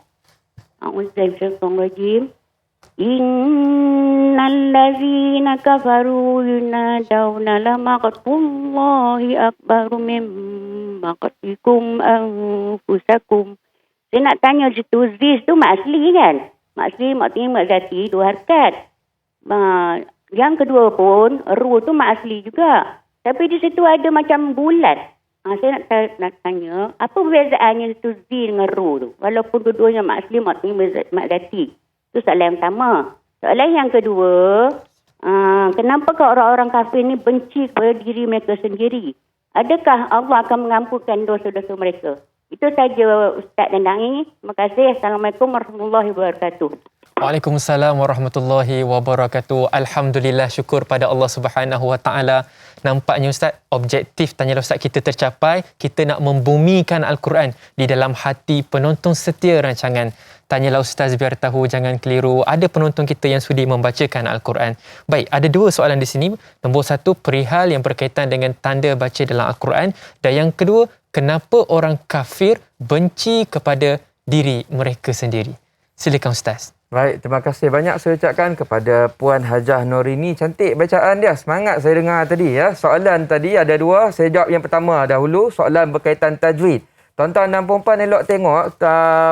A'udzubillahi Innal ladzina kafaru yunadawna lamaqtullahi akbaru min maqtikum anfusakum. Saya nak tanya situ, Ziz tu mak asli kan? Mak asli, mak tinggi, mak zati, dua harkat. Yang kedua pun, ru tu mak asli juga. Tapi di situ ada macam bulat. Saya nak tanya, apa perbezaannya situ Z dengan ru tu? Walaupun kedua-duanya mak asli, mak tinggi, mak zati. Itu soalan yang pertama. Soalan yang kedua, kenapa orang-orang kafir ni benci kepada diri mereka sendiri? Adakah Allah akan mengampunkan dosa-dosa mereka? Itu saja Ustaz dan Dai. Terima kasih. Assalamualaikum warahmatullahi wabarakatuh. Waalaikumsalam warahmatullahi wabarakatuh. Alhamdulillah, syukur pada Allah Subhanahu Wa Taala. Nampaknya Ustaz, objektif Tanyalah Ustaz kita tercapai. Kita nak membumikan Al-Quran di dalam hati penonton setia rancangan Tanyalah Ustaz biar tahu, jangan keliru. Ada penonton kita yang sudi membacakan Al-Quran. Baik, ada dua soalan di sini. Nombor satu, perihal yang berkaitan dengan tanda baca dalam Al-Quran. Dan yang kedua, kenapa orang kafir benci kepada diri mereka sendiri? Silakan Ustaz. Baik, terima kasih banyak saya ucapkan kepada Puan Hajah Norini. Cantik bacaan dia, semangat saya dengar tadi ya. Soalan tadi ada dua, saya jawab yang pertama dahulu, soalan berkaitan tajwid. Tuan-tuan dan puan-puan elok tengok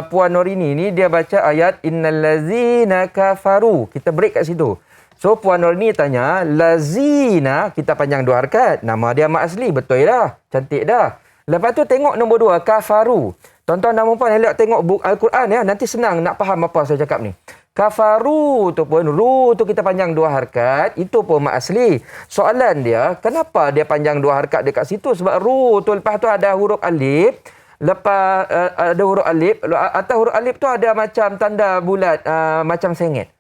Puan Norini ni dia baca ayat innal ladzina kafaru. Kita break kat situ. So Puan Norini tanya, lazina kita panjang dua harakat. Nama dia mak asli, betul dah. Cantik dah. Lepas tu tengok nombor dua, kafaru. Tuan-tuan dan puan-puan elok tengok buku Al-Quran ya, nanti senang nak faham apa saya cakap ni. Kafaru tu pun, ru tu kita panjang dua harakat, itu pun mak asli. Soalan dia, kenapa dia panjang dua harakat dekat situ? Sebab ru tu lepas tu ada huruf alif. Lepas ada huruf alif, atas huruf alif tu ada macam tanda bulat, macam sengit.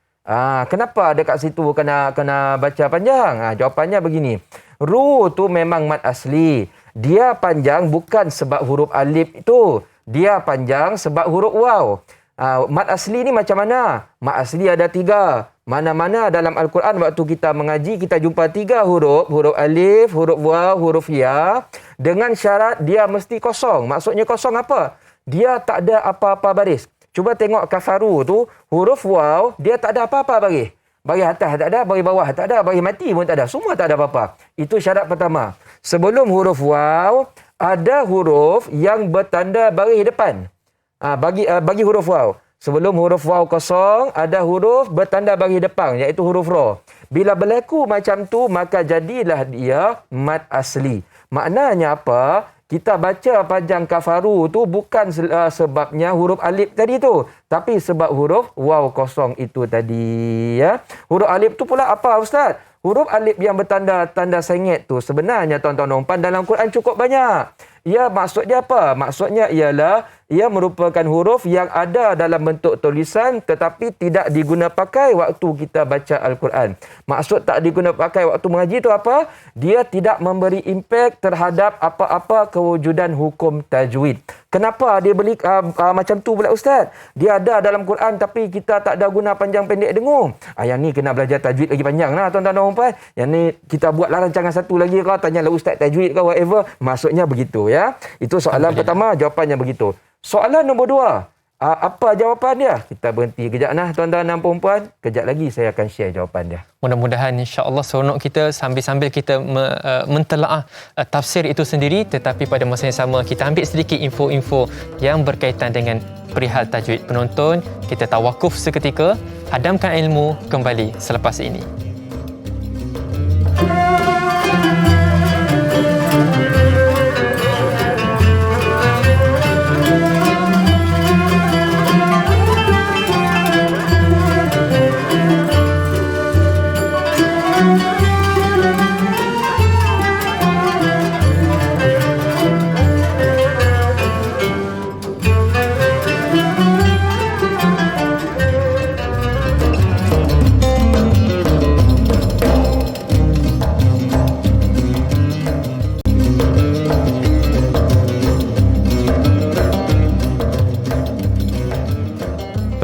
Kenapa dekat situ kena baca panjang? Jawapannya begini. Ru tu memang mat asli. Dia panjang bukan sebab huruf alif itu. Dia panjang sebab huruf waw. Mad asli ni macam mana? Mad asli ada 3. Mana-mana dalam Al-Quran waktu kita mengaji, kita jumpa 3 huruf. Huruf alif, huruf waw, huruf ya. Dengan syarat dia mesti kosong. Maksudnya kosong apa? Dia tak ada apa-apa baris. Cuba tengok kafaru tu, huruf waw, dia tak ada apa-apa baris. Baris atas tak ada, baris bawah tak ada, baris mati pun tak ada. Semua tak ada apa-apa. Itu syarat pertama. Sebelum huruf waw, ada huruf yang bertanda baris depan. Bagi huruf waw. Sebelum huruf waw kosong, ada huruf bertanda baris depan, iaitu huruf ra. Bila berlaku macam tu, maka jadilah dia mad asli. Maknanya apa? Kita baca panjang kafaru tu bukan sebabnya huruf alif tadi tu, tapi sebab huruf waw kosong itu tadi. Ya. Huruf alif tu pula apa, Ustaz? Huruf alif yang bertanda tanda sengit tu sebenarnya tuan-tuan umpan dalam Quran cukup banyak. Ya, maksudnya apa? Maksudnya ialah ia merupakan huruf yang ada dalam bentuk tulisan tetapi tidak diguna pakai waktu kita baca Al-Quran. Maksud tak diguna pakai waktu mengaji itu apa? Dia tidak memberi impak terhadap apa-apa kewujudan hukum tajwid. Kenapa dia beli macam tu pula Ustaz? Dia ada dalam Quran tapi kita tak ada guna panjang pendek dengung. Yang ni kena belajar tajwid lagi panjang lah tuan-tuan dan puan. Yang ni kita buatlah rancangan satu lagi kau tanyalah Ustaz tajwid kau whatever. Maksudnya begitu ya. Itu soalan pertama, jawapannya begitu. Soalan nombor 2. Apa jawapan dia? Kita berhenti kejap nah tuan-tuan dan puan-puan. Kejap lagi saya akan share jawapan dia. Mudah-mudahan insya-Allah seronok kita sambil-sambil kita mentelaah tafsir itu sendiri, tetapi pada masa yang sama kita ambil sedikit info-info yang berkaitan dengan perihal tajwid. Penonton, kita tawakuf seketika, hadamkan ilmu kembali selepas ini.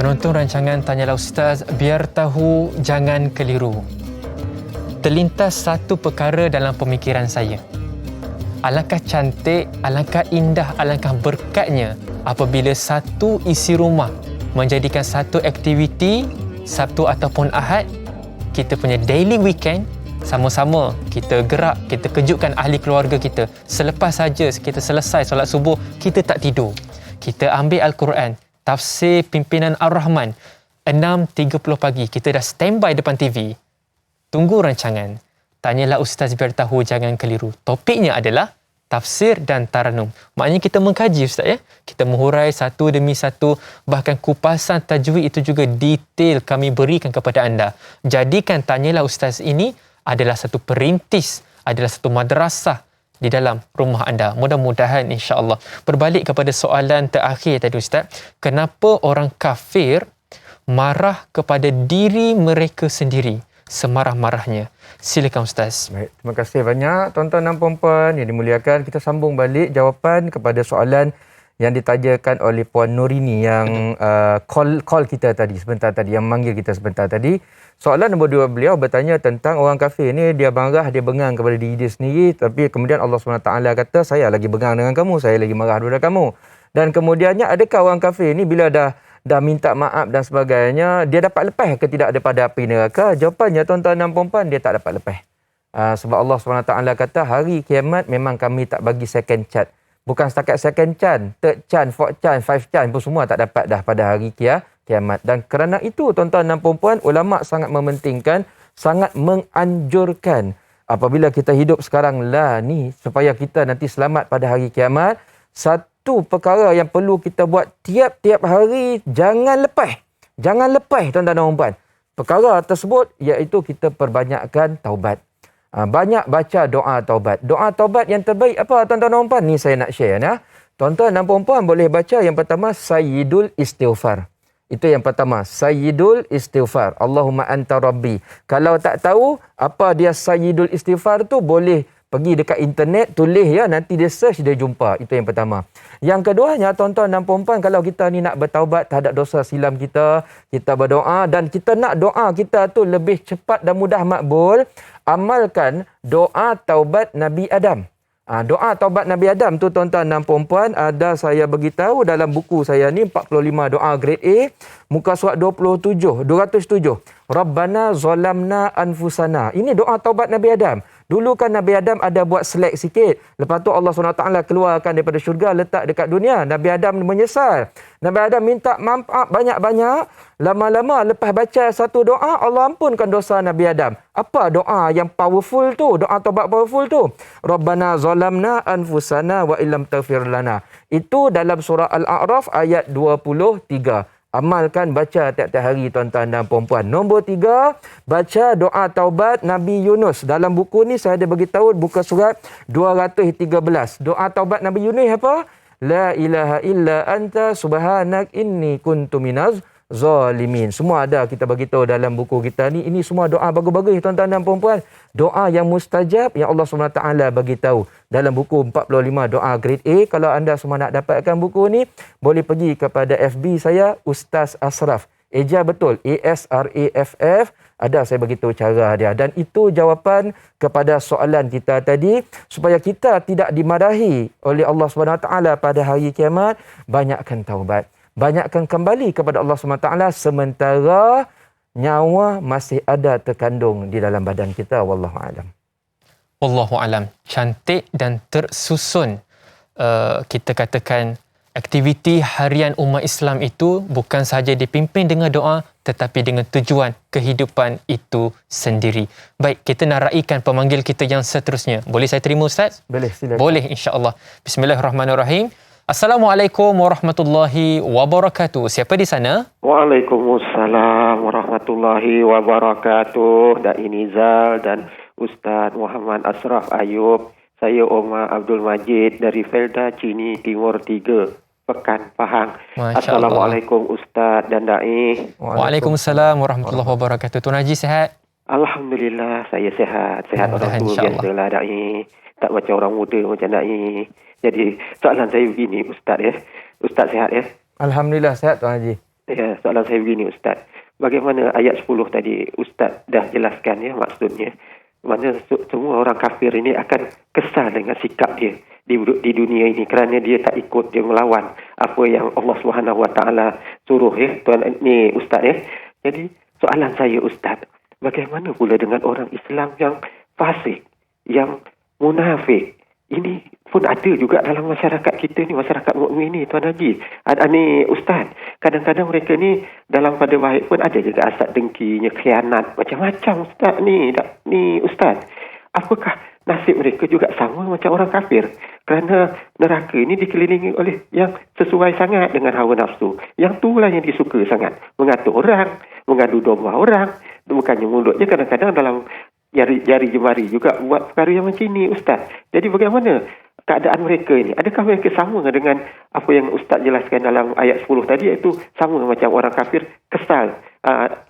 Penonton rancangan Tanyalah Ustaz, biar tahu jangan keliru. Terlintas satu perkara dalam pemikiran saya. Alangkah cantik, alangkah indah, alangkah berkatnya apabila satu isi rumah menjadikan satu aktiviti Sabtu ataupun Ahad, kita punya daily weekend, sama-sama kita gerak, kita kejutkan ahli keluarga kita. Selepas saja kita selesai solat subuh, kita tak tidur. Kita ambil Al-Quran, tafsir pimpinan Ar-Rahman, 6.30 pagi, kita dah standby depan TV. Tunggu rancangan. Tanyalah Ustaz biar tahu jangan keliru. Topiknya adalah tafsir dan taranum. Maknanya kita mengkaji Ustaz ya. Kita menghurai satu demi satu. Bahkan kupasan tajwid itu juga detail kami berikan kepada anda. Jadikan Tanyalah Ustaz ini adalah satu perintis, adalah satu madrasah di dalam rumah anda. Mudah-mudahan insya-Allah. Berbalik kepada soalan terakhir tadi Ustaz, kenapa orang kafir marah kepada diri mereka sendiri semarah-marahnya? Silakan Ustaz. Baik, terima kasih banyak tuan-tuan dan puan-puan yang dimuliakan. Kita sambung balik jawapan kepada soalan yang ditanyakan oleh Puan Nurini yang call kita tadi sebentar tadi, yang manggil kita sebentar tadi. Soalan nombor 2 beliau bertanya tentang orang kafir ni, dia marah, dia bengang kepada diri dia sendiri, tapi kemudian Allah SWT kata, saya lagi bengang dengan kamu, saya lagi marah kepada kamu. Dan kemudiannya, adakah orang kafir ni bila dah minta maaf dan sebagainya, dia dapat lepas ke tidak daripada api neraka? Jawapannya tuan-tuan dan puan-puan, dia tak dapat lepas. Sebab Allah SWT kata, hari kiamat memang kami tak bagi second chance. Bukan setakat second chance, third chance, fourth chance, five chance pun semua tak dapat dah pada hari kiamat. Dan kerana itu tuan-tuan dan puan-puan, ulama sangat mementingkan, sangat menganjurkan apabila kita hidup sekarang lah ni supaya kita nanti selamat pada hari kiamat. Satu perkara yang perlu kita buat tiap-tiap hari, jangan lepas tuan-tuan dan puan-puan. Perkara tersebut iaitu kita perbanyakkan taubat. Banyak baca doa taubat. Doa taubat yang terbaik apa tuan-tuan dan puan? Ni saya nak share ya. Tuan-tuan dan puan-puan boleh baca yang pertama Sayyidul Istighfar. Itu yang pertama, Sayyidul Istighfar. Allahumma anta rabbi. Kalau tak tahu apa dia Sayyidul Istighfar tu, boleh Pergi dekat internet, tulis ya, nanti dia search, dia jumpa. Itu yang pertama. Yang keduanya, tuan-tuan dan puan-puan, kalau kita ni nak bertaubat terhadap dosa silam kita, kita berdoa dan kita nak doa kita tu lebih cepat dan mudah makbul, amalkan doa taubat Nabi Adam. Doa taubat Nabi Adam tu tuan-tuan dan puan-puan, ada saya beritahu dalam buku saya ni 45 doa grade A, muka surat 207. Rabbana zalamna anfusana. Ini doa taubat Nabi Adam. Dulu kan Nabi Adam ada buat selek sikit. Lepas tu Allah SWT keluarkan daripada syurga, letak dekat dunia. Nabi Adam menyesal. Nabi Adam minta maaf banyak-banyak. Lama-lama lepas baca satu doa, Allah ampunkan dosa Nabi Adam. Apa doa yang powerful tu? Doa taubat powerful tu. Rabbana zalamna anfusana wa illam taghfir lana. Itu dalam surah Al-A'raf ayat 23. Amalkan, baca tiap-tiap hari tuan-tuan dan puan-puan. Nombor 3, baca doa taubat Nabi Yunus. Dalam buku ni saya ada beritahu buka surat 213. Doa taubat Nabi Yunus apa? La ilaha illa anta subhanak inni kuntu minaz zalimin. Semua ada kita beritahu dalam buku kita ni. Ini semua doa bagus-bagus tuan-tuan dan puan-puan. Doa yang mustajab yang Allah SWT beritahu dalam buku 45 doa grade A. Kalau anda semua nak dapatkan buku ni, boleh pergi kepada FB saya, Ustaz Asraf. Eja betul, ASRAFF. Ada saya beritahu cara dia. Dan itu jawapan kepada soalan kita tadi, supaya kita tidak dimarahi oleh Allah SWT pada hari kiamat. Banyakkan taubat, banyakkan kembali kepada Allah SWT sementara nyawa masih ada terkandung di dalam badan kita. Wallahu a'lam. Wallahu alam. Cantik dan tersusun. Kita katakan aktiviti harian umat Islam itu bukan sahaja dipimpin dengan doa, tetapi dengan tujuan kehidupan itu sendiri. Baik, kita nak raikan pemanggil kita yang seterusnya. Boleh saya terima, Ustaz? Boleh, silakan. Boleh, insya-Allah. Bismillahirrahmanirrahim. Assalamualaikum warahmatullahi wabarakatuh. Siapa di sana? Waalaikumsalam warahmatullahi wabarakatuh. Dai Nizal dan Ustaz Muhammad Asraf Ayub. Saya Omar Abdul Majid dari Felda Cini Timur 3, Pekan Pahang. Assalamualaikum Ustaz dan Dai. Waalaikumsalam warahmatullahi wabarakatuh. Tuan Haji sihat? Alhamdulillah saya sihat. Sihat orang tua biasalah Dai. Tak macam orang muda macam Dai. Jadi soalan saya begini Ustaz ya. Ustaz sihat ya? Alhamdulillah sihat Tuan Haji. Ya, soalan saya begini Ustaz. Bagaimana ayat 10 tadi Ustaz dah jelaskan ya maksudnya. Mana semua orang kafir ini akan kesal dengan sikap dia di dunia ini kerana dia tak ikut, dia melawan apa yang Allah SWT suruh ya. Tuan ni Ustaz ya. Jadi soalan saya Ustaz, bagaimana pula dengan orang Islam yang fasik, yang munafik? Ini pun ada juga dalam masyarakat kita ni, masyarakat mukmin ni Tuan Haji. Ni Ustaz, kadang-kadang mereka ni dalam pada baik pun ada juga asat dengkinya, khianat, macam-macam Ustaz ni. Ni Ustaz, apakah nasib mereka juga sama macam orang kafir? Kerana neraka ini dikelilingi oleh yang sesuai sangat dengan hawa nafsu. Yang itulah yang disuka sangat. Mengatur orang, mengadu domba orang. Bukannya mulutnya kadang-kadang dalam jari jemari juga buat perkara yang macam ini Ustaz. Jadi bagaimana keadaan mereka ini? Adakah mereka sama dengan apa yang Ustaz jelaskan dalam ayat 10 tadi, iaitu sama macam orang kafir, kesal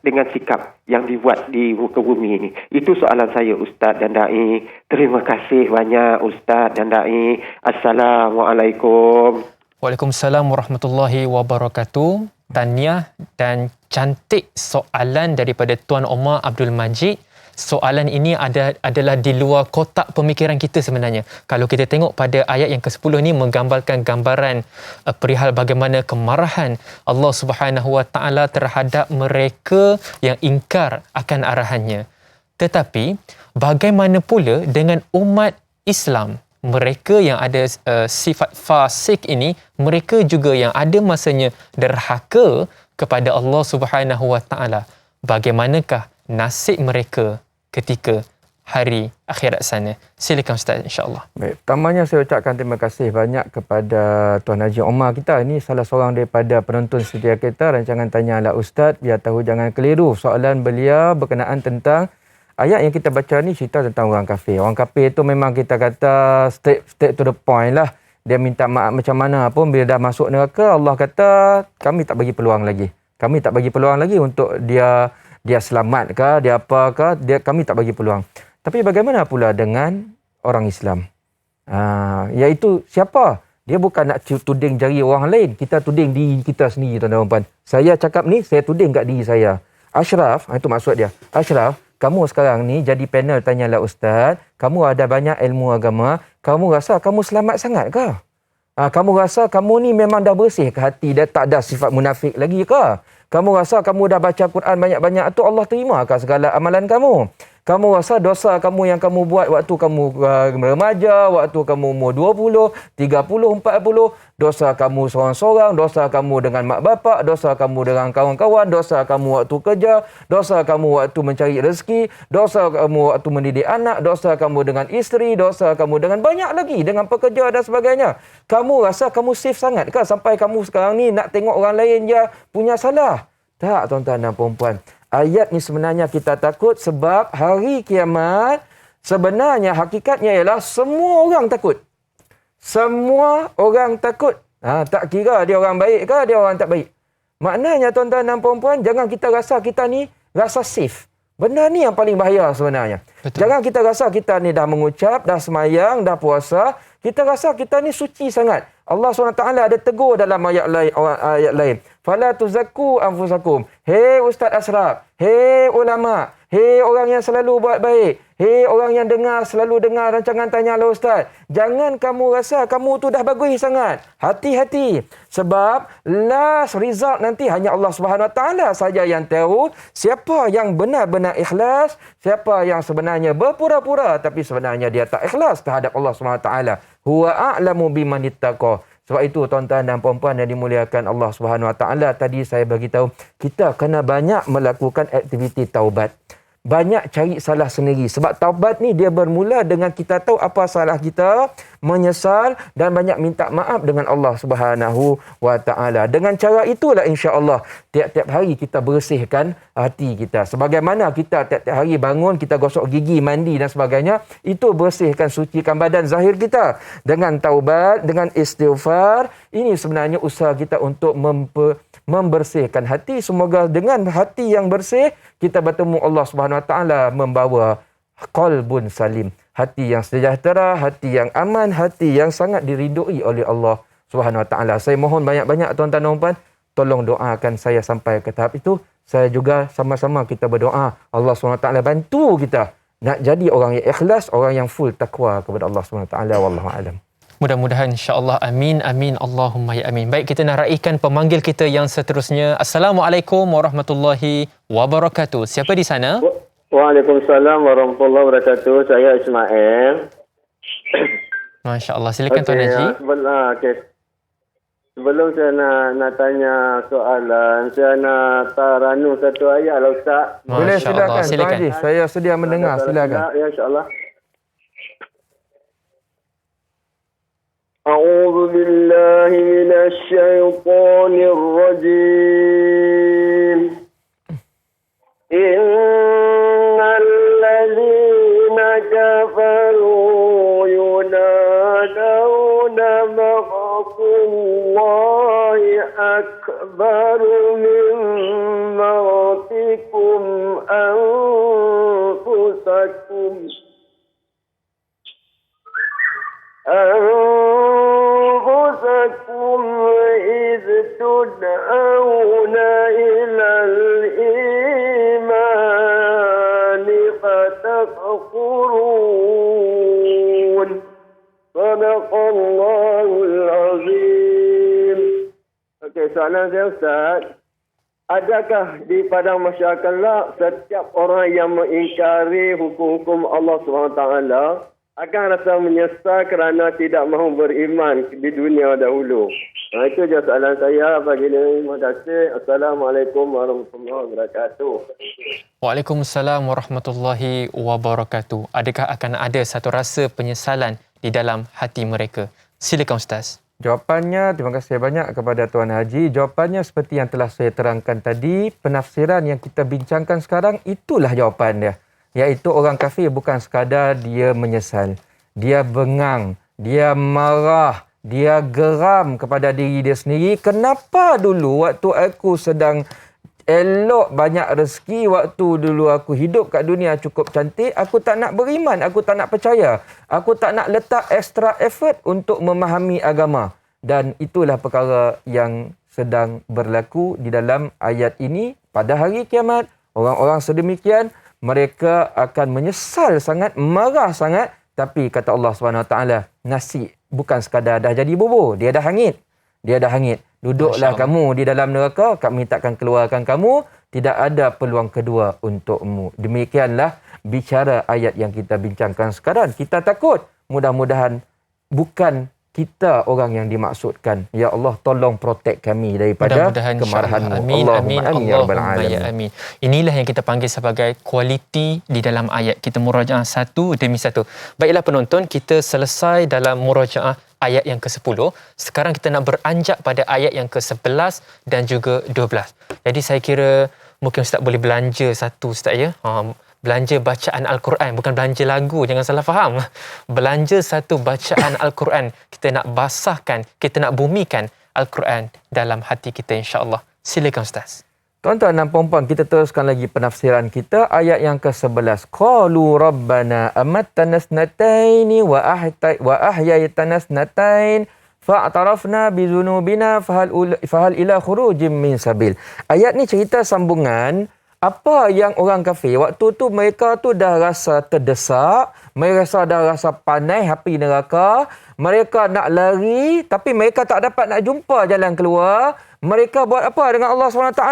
dengan sikap yang dibuat di muka bumi ini? Itu soalan saya Ustaz dan Dai. Terima kasih banyak Ustaz dan Dai. Assalamualaikum. Waalaikumsalam warahmatullahi wabarakatuh. Tahniah dan cantik soalan daripada Tuan Omar Abdul Majid. Soalan ini adalah di luar kotak pemikiran kita sebenarnya. Kalau kita tengok pada ayat yang ke-10 ni menggambarkan gambaran perihal bagaimana kemarahan Allah Subhanahu Wa Taala terhadap mereka yang ingkar akan arahannya. Tetapi bagaimana pula dengan umat Islam? Mereka yang ada sifat fasik ini, mereka juga yang ada masanya derhaka kepada Allah Subhanahu Wa Taala. Bagaimanakah nasib mereka ketika hari akhirat sana? Silakan Ustaz, insya-Allah. Baik, pertamanya saya ucapkan terima kasih banyak kepada Tuan Haji Omar kita. Ini salah seorang daripada penonton setia kita rancangan Tanya ala Ustaz. Biar tahu jangan keliru. Soalan beliau berkenaan tentang ayat yang kita baca ni, cerita tentang orang kafir. Orang kafir itu memang kita kata straight to the point lah. Dia minta maaf macam mana pun, bila dah masuk neraka Allah kata kami tak bagi peluang lagi. Kami tak bagi peluang lagi untuk dia selamat ke, dia apa ke, kami tak bagi peluang. Tapi bagaimana pula dengan orang Islam. Iaitu siapa? Dia bukan nak tuding jari orang lain. Kita tuding diri kita sendiri, tuan-tuan dan puan. Saya cakap ni, saya tuding kat diri saya. Ashraf, itu maksud dia. Ashraf, kamu sekarang ni jadi panel tanyalah Ustaz. Kamu ada banyak ilmu agama. Kamu rasa kamu selamat sangat ke? Kamu rasa kamu ni memang dah bersih ke hati, dah tak ada sifat munafik lagi ke? Kamu rasa kamu dah baca Quran banyak-banyak tu Allah terima ke segala amalan kamu? Kamu rasa dosa kamu yang kamu buat waktu kamu remaja, waktu kamu umur 20, 30, 40, dosa kamu seorang-seorang, dosa kamu dengan mak bapak, dosa kamu dengan kawan-kawan, dosa kamu waktu kerja, dosa kamu waktu mencari rezeki, dosa kamu waktu mendidik anak, dosa kamu dengan isteri, dosa kamu dengan banyak lagi, dengan pekerja dan sebagainya. Kamu rasa kamu safe sangat ke sampai kamu sekarang ni nak tengok orang lain je punya salah? Tak, tuan-tuan dan puan-puan. Ayat ni sebenarnya kita takut sebab hari kiamat sebenarnya hakikatnya ialah semua orang takut. Semua orang takut. Tak kira dia orang baik ke dia orang tak baik. Maknanya tuan-tuan dan puan-puan, jangan kita rasa kita ni rasa safe. Benda ni yang paling bahaya sebenarnya. Betul. Jangan kita rasa kita ni dah mengucap, dah semayang, dah puasa, kita rasa kita ni suci sangat. Allah SWT ada tegur dalam ayat lain. Fala tuzakku anfusakum. Hei Ustaz Ashraf, hei ulama, hei orang yang selalu buat baik, hei orang yang selalu dengar rancangan Tanyalah Ustaz. Jangan kamu rasa kamu tu dah bagus sangat. Hati-hati. Sebab last result nanti hanya Allah SWT saja yang tahu siapa yang benar-benar ikhlas, siapa yang sebenarnya berpura-pura tapi sebenarnya dia tak ikhlas terhadap Allah SWT. Huwa a'lamu biman ittaqa. Sebab itu tuan-tuan dan puan-puan yang dimuliakan Allah SWT, tadi saya bagi tahu kita kena banyak melakukan aktiviti taubat. Banyak cari salah sendiri. Sebab taubat ni dia bermula dengan kita tahu apa salah kita, menyesal dan banyak minta maaf dengan Allah Subhanahu wa taala. Dengan cara itulah insya-Allah tiap-tiap hari kita bersihkan hati kita. Sebagaimana kita tiap-tiap hari bangun, kita gosok gigi, mandi dan sebagainya, itu bersihkan, sucikan badan zahir kita. Dengan taubat, dengan istighfar, ini sebenarnya usaha kita untuk membersihkan hati. Semoga dengan hati yang bersih kita bertemu Allah Subhanahu Wa Taala, membawa qalbun salim, hati yang sejahtera, hati yang aman, hati yang sangat diridui oleh Allah Subhanahu Wa Taala. Saya mohon banyak-banyak tuan-tuan dan puan, tolong doakan saya sampai ke tahap itu. Saya juga sama-sama kita berdoa Allah Subhanahu Wa Taala bantu kita nak jadi orang yang ikhlas, orang yang full takwa kepada Allah Subhanahu Wa Taala. Wallahu a'lam. Mudah-mudahan insya-Allah. Amin amin Allahumma ya amin. Baik, kita nak raikan pemanggil kita yang seterusnya. Assalamualaikum warahmatullahi wabarakatuh. Siapa di sana? Waalaikumsalam warahmatullahi wabarakatuh. Saya Ismail. Masya-Allah. Silakan Tuan Haji. Sebelum saya nak tanya soalan, saya nak taranu satu ayat lah Ustaz. Boleh, silakan. Tuan Haji, saya sedia mendengar. Silakan. Ya, insya-Allah. أعوذ بالله من الشيطان الرجيم إن الذين كفروا ينادون مغفر الله أكبر من موتكم أنفسكم إذ تدعون إلى الإيمان فتكفرون صدق الله العظيم. Okey, soalan saya Ustaz, adakah di padang masyarakat setiap orang yang mengingkari hukum-hukum Allah SWT akan rasa menyesal kerana tidak mahu beriman di dunia dahulu? Itu je soalan saya pagi ini. Terima kasih. Assalamualaikum warahmatullahi wabarakatuh. Waalaikumsalam warahmatullahi wabarakatuh. Adakah akan ada satu rasa penyesalan di dalam hati mereka? Silakan Ustaz. Jawapannya, terima kasih banyak kepada Tuan Haji. Jawapannya seperti yang telah saya terangkan tadi, penafsiran yang kita bincangkan sekarang, itulah jawapan dia. Iaitu orang kafir bukan sekadar dia menyesal, dia bengang, dia marah, dia geram kepada diri dia sendiri. Kenapa dulu waktu aku sedang elok banyak rezeki waktu dulu aku hidup kat dunia cukup cantik, aku tak nak beriman, aku tak nak percaya, aku tak nak letak extra effort untuk memahami agama. Dan itulah perkara yang sedang berlaku di dalam ayat ini. Pada hari kiamat, orang-orang sedemikian mereka akan menyesal sangat, marah sangat. Tapi kata Allah SWT, nasi bukan sekadar dah jadi bubur, dia dah hangit. Dia dah hangit. Duduklah kamu di dalam neraka, kami takkan keluarkan kamu. Tidak ada peluang kedua untukmu. Demikianlah bicara ayat yang kita bincangkan sekarang. Kita takut. Mudah-mudahan bukan kita orang yang dimaksudkan. Ya Allah, tolong protect kami daripada kemarahan-Mu. Amin, amin, ya rabbal alamin. ya amin. Inilah yang kita panggil sebagai kualiti di dalam ayat. Kita murajaah satu demi satu. Baiklah penonton, kita selesai dalam murajaah ayat yang ke-10. Sekarang kita nak beranjak pada ayat yang ke-11 dan juga 12. Jadi saya kira mungkin Ustaz boleh belanja satu, Ustaz, ya. Belanja bacaan Al-Quran, bukan belanja lagu, jangan salah faham. Belanja satu bacaan Al-Quran. Kita nak basahkan, kita nak bumikan Al-Quran dalam hati kita, insya-Allah. Silakan Ustaz. Tuan-tuan dan puan-puan, kita teruskan lagi penafsiran kita. Ayat yang ke-11. Qalu rabbana amattana snataini wa ahyaytana snatain fa'tarafna bizunubina fahal ila khurujim min sabil. Ayat ni cerita sambungan apa yang orang kafir waktu tu mereka tu dah rasa terdesak, mereka dah rasa panas api neraka, mereka nak lari tapi mereka tak dapat nak jumpa jalan keluar. Mereka buat apa dengan Allah SWT?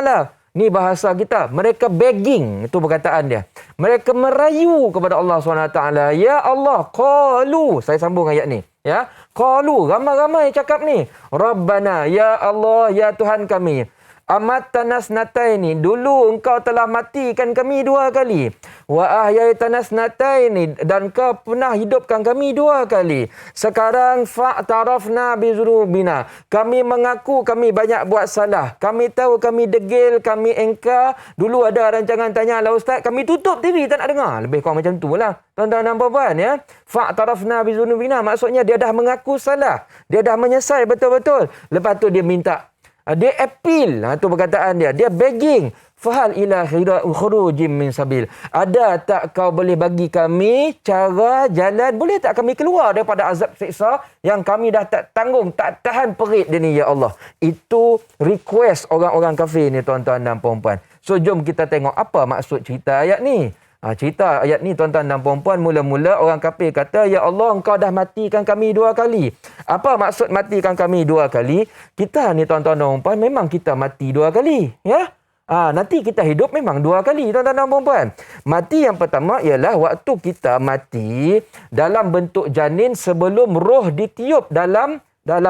Ni bahasa kita, mereka begging, itu perkataan dia. Mereka merayu kepada Allah SWT. Ya Allah, qalu, saya sambung ayat ni, ya. Qalu, ramai-ramai cakap ni. Rabbana, ya Allah, ya Tuhan kami. Amattana snataini, dulu engkau telah matikan kami 2 kali. Wa ahyaytana snataini, dan kau pernah hidupkan kami 2 kali. Sekarang fa'tarafna bizunubina, kami mengaku kami banyak buat salah. Kami tahu kami degil, kami engkar. Dulu ada rancangan tanya lah Ustaz, kami tutup TV tak nak dengar. Lebih kurang macam tu lah, tuan-tuan dan puan-puan, ya. Fa'tarafna bizunubina, maksudnya dia dah mengaku salah. Dia dah menyesal betul-betul. Lepas tu dia minta, dia appeal, itu perkataan dia. Dia begging. Fahal ila khurujim min sabil. Ada tak kau boleh bagi kami cara, jalan, boleh tak kami keluar daripada azab siksa yang kami dah tak tanggung, tak tahan perit dia ni, ya Allah. Itu request orang-orang kafir ni, tuan-tuan dan puan-puan. So jom kita tengok apa maksud cerita ayat ni. Cerita ayat ni, tuan-tuan dan puan-puan, mula-mula orang kafir kata, ya Allah, engkau dah matikan kami 2 kali. Apa maksud matikan kami 2 kali? Kita ni, tuan-tuan dan puan-puan, memang kita mati 2 kali, ya. Nanti kita hidup memang 2 kali, tuan-tuan dan puan-puan. Mati yang pertama ialah waktu kita mati dalam bentuk janin sebelum roh ditiup dalam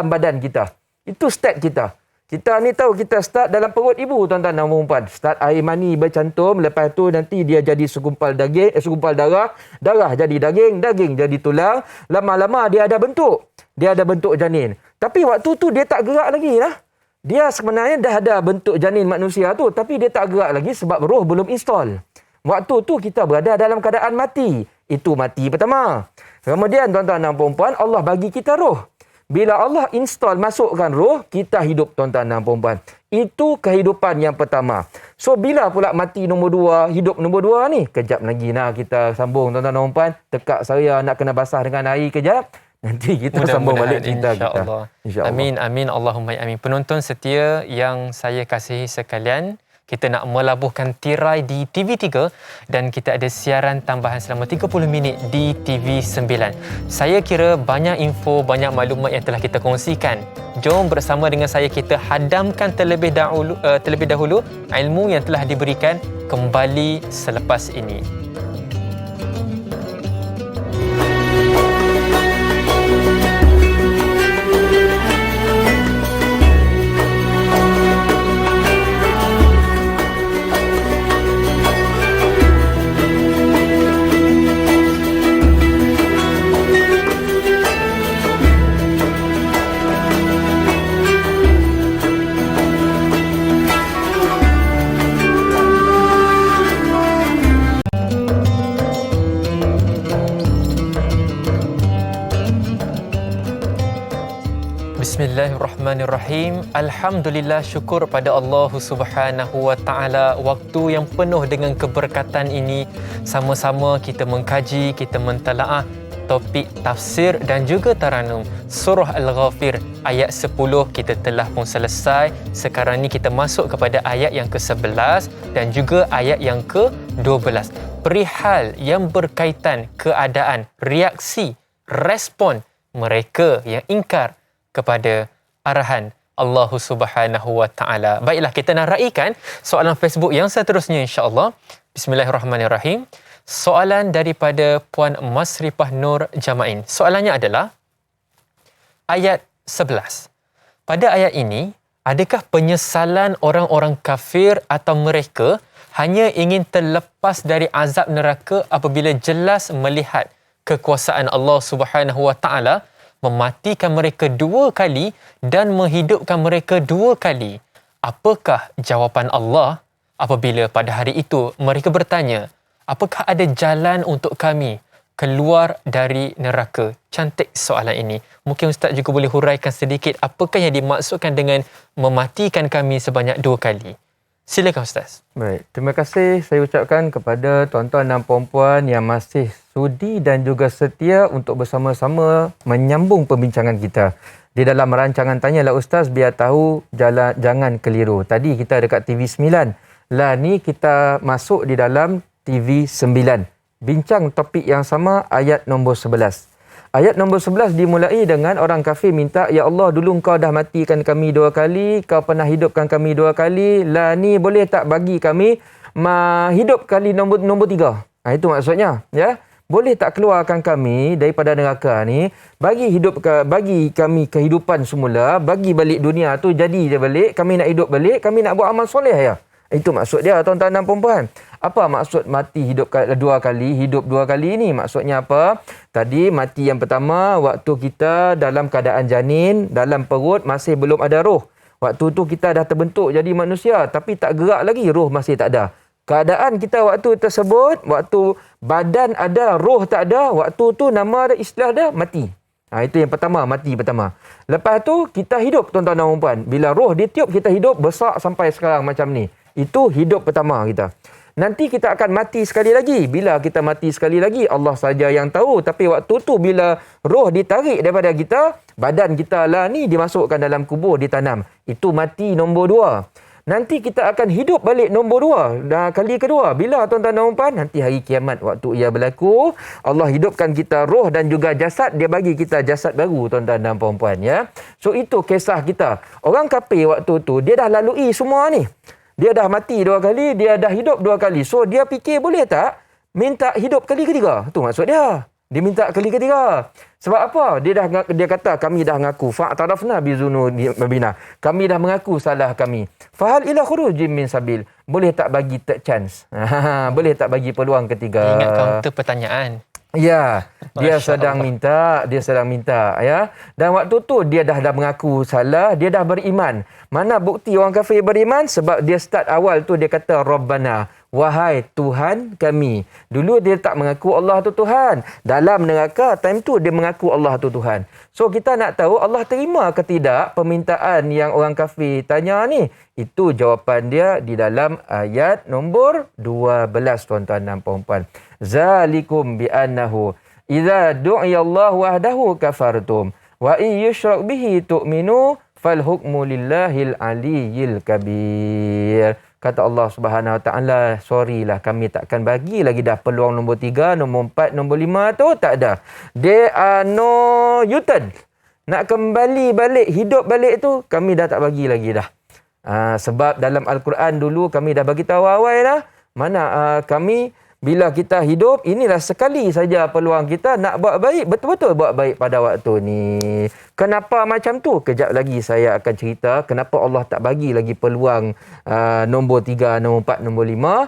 badan kita. Itu start kita. Kita ni tahu kita start dalam perut ibu, tuan-tuan dan puan-puan. Start air mani bercantum, lepas tu nanti dia jadi segumpal daging, segumpal darah, darah jadi daging, daging jadi tulang. Lama-lama dia ada bentuk. Dia ada bentuk janin. Tapi waktu tu dia tak gerak lagi lah. Dia sebenarnya dah ada bentuk janin manusia tu, tapi dia tak gerak lagi sebab roh belum install. Waktu tu kita berada dalam keadaan mati. Itu mati pertama. Kemudian tuan-tuan dan puan-puan, Allah bagi kita roh. Bila Allah install, masukkan roh, kita hidup, tuan-tuan dan puan-puan. Itu kehidupan yang pertama. So, bila pula mati nombor 2, hidup nombor 2 ni? Kejap lagi nak kita sambung, tuan-tuan dan puan-puan. Tekak saya nak kena basah dengan air kejap. Nanti kita sambung balik cerita kita. InsyaAllah. Amin, amin. Allahumma amin. Penonton setia yang saya kasihi sekalian, kita nak melabuhkan tirai di TV3 dan kita ada siaran tambahan selama 30 minit di TV9. Saya kira banyak info, banyak maklumat yang telah kita kongsikan. Jom bersama dengan saya kita hadamkan terlebih dahulu ilmu yang telah diberikan kembali selepas ini. Bismillahirrahmanirrahim. Alhamdulillah, syukur pada Allah Subhanahu wa taala, waktu yang penuh dengan keberkatan ini sama-sama kita mengkaji, kita mentalaah topik tafsir dan juga taranum surah Al-Ghafir ayat 10 kita telah pun selesai. Sekarang ni kita masuk kepada ayat yang ke-11 dan juga ayat yang ke-12. Perihal yang berkaitan keadaan, reaksi, respon mereka yang ingkar kepada arahan Allah Subhanahu wa taala. Baiklah, kita nak raikan soalan Facebook yang seterusnya insya-Allah. Bismillahirrahmanirrahim. Soalan daripada Puan Masrifah Nur Jamain. Soalannya adalah ayat 11. Pada ayat ini, adakah penyesalan orang-orang kafir atau mereka hanya ingin terlepas dari azab neraka apabila jelas melihat kekuasaan Allah Subhanahu wa taala mematikan mereka 2 kali dan menghidupkan mereka 2 kali? Apakah jawapan Allah apabila pada hari itu mereka bertanya, apakah ada jalan untuk kami keluar dari neraka? Cantik soalan ini. Mungkin Ustaz juga boleh huraikan sedikit apakah yang dimaksudkan dengan mematikan kami sebanyak 2 kali. Silakan Ustaz. Baik, terima kasih saya ucapkan kepada tuan-tuan dan puan-puan yang masih sudi dan juga setia untuk bersama-sama menyambung perbincangan kita. Di dalam rancangan Tanyalah Ustaz, biar tahu jangan keliru. Tadi kita dekat TV 9. Lah ni kita masuk di dalam TV 9. Bincang topik yang sama, ayat nombor 11. Ayat nombor 11 dimulai dengan orang kafir minta, ya Allah, dulu kau dah matikan kami 2 kali, kau pernah hidupkan kami 2 kali, lah ni boleh tak bagi kami hidup kali nombor 3? Itu maksudnya, ya. Boleh tak keluarkan kami daripada neraka ni, bagi kami kehidupan semula, bagi balik dunia tu jadi dia balik, kami nak hidup balik, kami nak buat amal soleh ya. Itu maksud dia, tuan-tuan dan puan-puan. Apa maksud mati hidup 2 kali, hidup 2 kali ni? Maksudnya apa? Tadi mati yang pertama, waktu kita dalam keadaan janin, dalam perut masih belum ada roh. Waktu tu kita dah terbentuk jadi manusia, tapi tak gerak lagi, roh masih tak ada. Keadaan kita waktu tersebut, waktu badan ada, roh tak ada, waktu tu nama ada, istilah dia, mati. Itu yang pertama, mati pertama. Lepas tu kita hidup, tuan-tuan dan puan. Bila roh ditiup, kita hidup besar sampai sekarang macam ni. Itu hidup pertama kita. Nanti kita akan mati sekali lagi. Bila kita mati sekali lagi, Allah saja yang tahu. Tapi waktu tu bila roh ditarik daripada kita, badan kita lah ni dimasukkan dalam kubur, ditanam. Itu mati nombor 2. Nanti kita akan hidup balik nombor 2. Dan kali kedua, bila tuan-tuan dan puan? Nanti hari kiamat waktu ia berlaku, Allah hidupkan kita roh dan juga jasad, dia bagi kita jasad baru, tuan-tuan dan puan-puan, ya. So itu kisah kita. Orang kafir waktu tu, dia dah lalui semua ni. Dia dah mati 2 kali, dia dah hidup 2 kali. So dia fikir boleh tak minta hidup kali ketiga? Itu maksud dia. Dia minta kali ketiga. Sebab apa? Dia kata kami dah mengaku fa'tarafna bizunubina. Kami dah mengaku salah kami. Fahal ila khurujim min sabil. Boleh tak bagi third chance? Boleh tak bagi peluang ketiga? Ingat counter pertanyaan. Ya, dia sedang minta, ya. Dan waktu tu dia dah mengaku salah, dia dah beriman. Mana bukti orang kafir beriman? Sebab dia start awal tu dia kata Rabbana, wahai Tuhan kami. Dulu dia tak mengaku Allah tu Tuhan. Dalam neraka time tu dia mengaku Allah tu Tuhan. So kita nak tahu Allah terima ke tidak permintaan yang orang kafir tanya ni. Itu jawapan dia di dalam ayat nombor 12, tuan-tuan dan puan-puan. Zalikum bi annahu idza du'iya Allah wahdahu kafartum wa in yushrak bihi tu'minu fal hukmu lillahil aliyyil kabir. Kata Allah Subhanahu Wa Taala, sorry lah, kami takkan bagi lagi dah peluang nombor 3, nombor 4, nombor 5 tu tak ada. There are no U-turn. Nak kembali balik, hidup balik tu kami dah tak bagi lagi dah. Sebab dalam Al-Quran dulu kami dah bagi tahu awal dah, mana kami bila kita hidup, inilah sekali saja peluang kita nak buat baik, betul-betul buat baik pada waktu ni. Kenapa macam tu? Kejap lagi saya akan cerita kenapa Allah tak bagi lagi peluang nombor 3, nombor 4, nombor 5.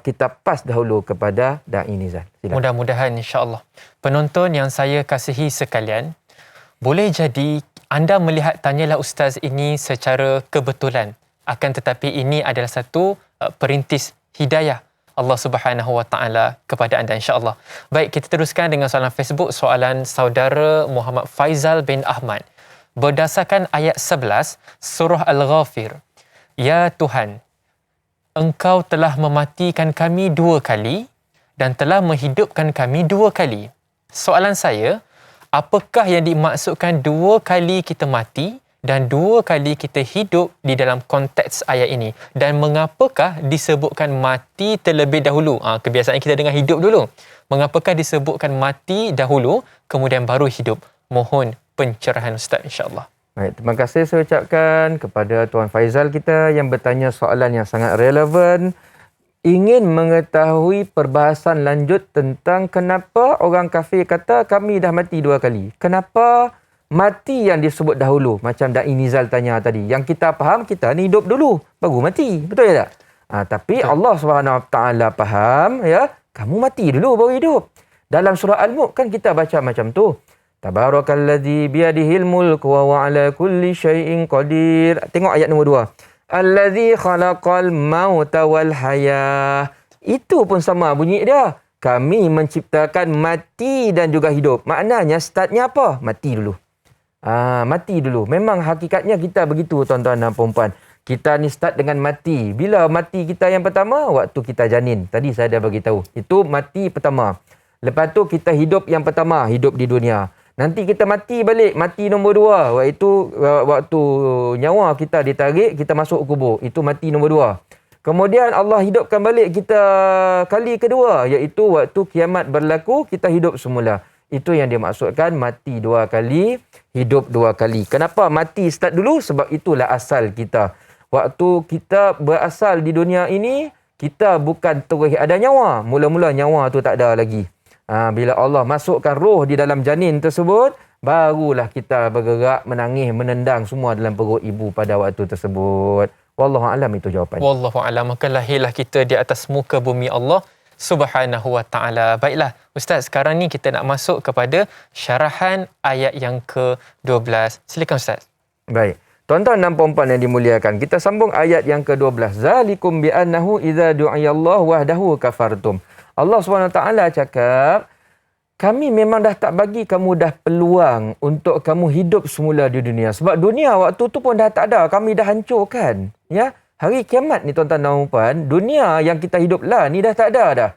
Kita pas dahulu kepada Da'i Nizal. Mudah-mudahan insya-Allah. Penonton yang saya kasihi sekalian, boleh jadi anda melihat Tanyalah Ustaz ini secara kebetulan. Akan tetapi ini adalah satu perintis hidayah Allah Subhanahu Wa Taala kepada anda insya-Allah. Baik, kita teruskan dengan soalan Facebook, soalan saudara Muhammad Faizal bin Ahmad. berdasarkan ayat 11 surah Al-Ghafir. Ya Tuhan, Engkau telah mematikan kami 2 kali dan telah menghidupkan kami 2 kali. Soalan saya, apakah yang dimaksudkan 2 kali kita mati dan 2 kali kita hidup di dalam konteks ayat ini? Dan mengapakah disebutkan mati terlebih dahulu? Kebiasaan kita dengar hidup dulu. Mengapakah disebutkan mati dahulu kemudian baru hidup? Mohon pencerahan Ustaz, insya-Allah. Baik, terima kasih saya ucapkan kepada Tuan Faizal kita yang bertanya soalan yang sangat relevan. Ingin mengetahui perbahasan lanjut tentang kenapa orang kafir kata kami dah mati 2 kali. Kenapa mati yang disebut dahulu? Macam Da'i Nizal tanya tadi. Yang kita faham, kita ni hidup dulu, baru mati. Betul tak? Tapi betul. Allah SWT faham, ya, kamu mati dulu, baru hidup. Dalam surah Al-Mulk kan kita baca macam tu. Tabarakalladzi biyadihil mulku wa huwa ala kulli syai'in qadir. Tengok ayat nombor 2. Allazi khalaqal mauta wal hayah. Itu pun sama bunyi dia. Kami menciptakan mati dan juga hidup. Maknanya startnya apa? Mati dulu. Mati dulu. Memang hakikatnya kita begitu tuan-tuan dan puan-puan. Kita ni start dengan mati. Bila mati kita yang pertama? Waktu kita janin. Tadi saya dah bagi tahu. Itu mati pertama. Lepas tu kita hidup yang pertama, hidup di dunia. Nanti kita mati balik, mati nombor 2. Waktu nyawa kita ditarik, kita masuk kubur. Itu mati nombor 2. Kemudian Allah hidupkan balik kita kali kedua, iaitu waktu kiamat berlaku, kita hidup semula. Itu yang dimaksudkan mati 2 kali, hidup 2 kali. Kenapa mati start dulu? Sebab itulah asal kita. Waktu kita berasal di dunia ini, kita bukan terus ada nyawa. Mula-mula nyawa tu tak ada lagi. Bila Allah masukkan roh di dalam janin tersebut, barulah kita bergerak, menangis, menendang semua dalam perut ibu pada waktu tersebut. Wallahu a'lam, itu jawapannya. Wallahu a'lam. Maka lahirlah kita di atas muka bumi Allah Subhanahu wa ta'ala. Baiklah, Ustaz, sekarang ni kita nak masuk kepada syarahan ayat yang ke-12. Silakan Ustaz. Baik. Tuan-tuan dan puan-puan yang dimuliakan, kita sambung ayat yang ke-12. Zalikum bi annahu idza du'iyallahu wahdahu kafartum. Allah SWT cakap, kami memang dah tak bagi kamu dah peluang untuk kamu hidup semula di dunia. Sebab dunia waktu tu pun dah tak ada. Kami dah hancurkan. Ya? Hari kiamat ni tuan-tuan dan puan, dunia yang kita hidup lah ni dah tak ada dah.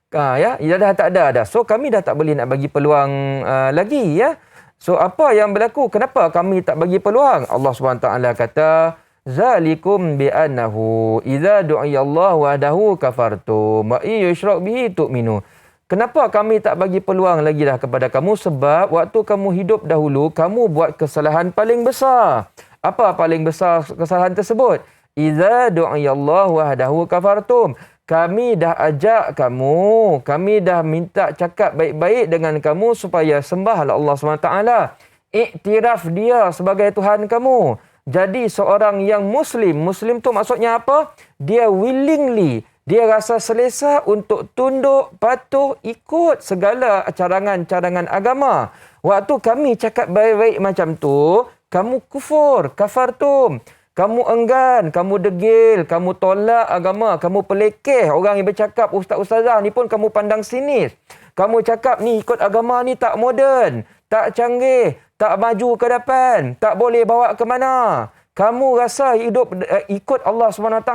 Dah tak ada dah. So kami dah tak boleh nak bagi peluang lagi. Ya? So apa yang berlaku? Kenapa kami tak bagi peluang? Allah SWT kata, Zalikum bi annahu idza du'iyallahu wahdahu kafartum wa yushrak bihi tu'minu. Kenapa kami tak bagi peluang lagi dah kepada kamu? Sebab waktu kamu hidup dahulu, kamu buat kesalahan paling besar. Apa paling besar kesalahan tersebut? Idza du'iyallahu wahdahu kafartum. Kami dah ajak kamu, kami dah minta cakap baik-baik dengan kamu supaya sembahlah Allah SWT. Iktiraf dia sebagai Tuhan kamu. Jadi seorang yang Muslim tu maksudnya apa? Dia willingly, dia rasa selesa untuk tunduk, patuh, ikut segala carangan-carangan agama. Waktu kami cakap baik-baik macam tu, kamu kufur, kafartum. Kamu enggan, kamu degil, kamu tolak agama, kamu pelekeh. Orang yang bercakap, ustaz-ustazah ni pun kamu pandang sinis. Kamu cakap ni ikut agama ni tak moden, tak canggih, tak maju ke depan, tak boleh bawa ke mana. Kamu rasa hidup ikut Allah SWT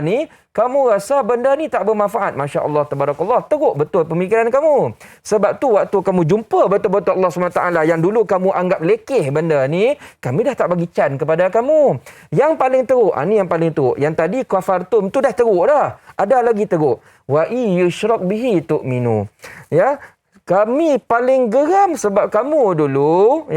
ni, kamu rasa benda ni tak bermanfaat. Masya Allah, tabarakallah. Teruk betul pemikiran kamu. Sebab tu waktu kamu jumpa betul-betul Allah SWT yang dulu kamu anggap lekeh benda ni, kami dah tak bagi can kepada kamu. Yang paling teruk, ni yang paling teruk. Yang tadi kafartum tu dah teruk dah. Ada lagi teruk. Wa yushrak bihi tu'minu. Ya. Kami paling geram sebab kamu dulu,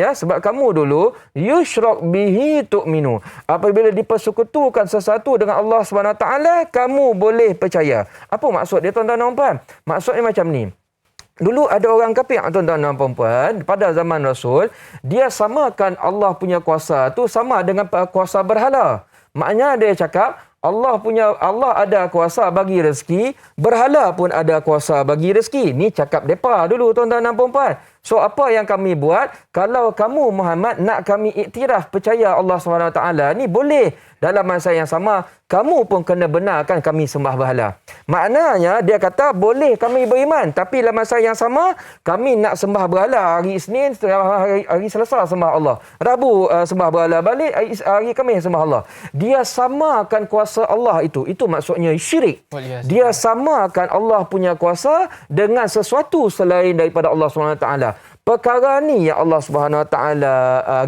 yushrak bihi tu'minu. Apabila dipersekutukan sesuatu dengan Allah SWT, kamu boleh percaya. Apa maksud dia tuan-tuan dan puan? Maksudnya macam ni. Dulu ada orang kafir, tuan-tuan dan puan, pada zaman Rasul, dia samakan Allah punya kuasa tu sama dengan kuasa berhala. Maknanya dia cakap, Allah ada kuasa bagi rezeki, berhala pun ada kuasa bagi rezeki. Ni cakap depa dulu tuan-tuan dan puan-puan. So apa yang kami buat, kalau kamu Muhammad nak kami iktiraf percaya Allah SWT ni boleh dalam masa yang sama kamu pun kena benarkan kami sembah berhala. Maknanya dia kata boleh kami beriman, tapi dalam masa yang sama kami nak sembah berhala hari Isnin, hari Selasa sembah Allah, Rabu sembah berhala, balik hari Khamis sembah Allah. Dia samakan kuasa Allah itu maksudnya syirik. Dia samakan Allah punya kuasa dengan sesuatu selain daripada Allah SWT. Perkara ni yang Allah Subhanahu Wa Taala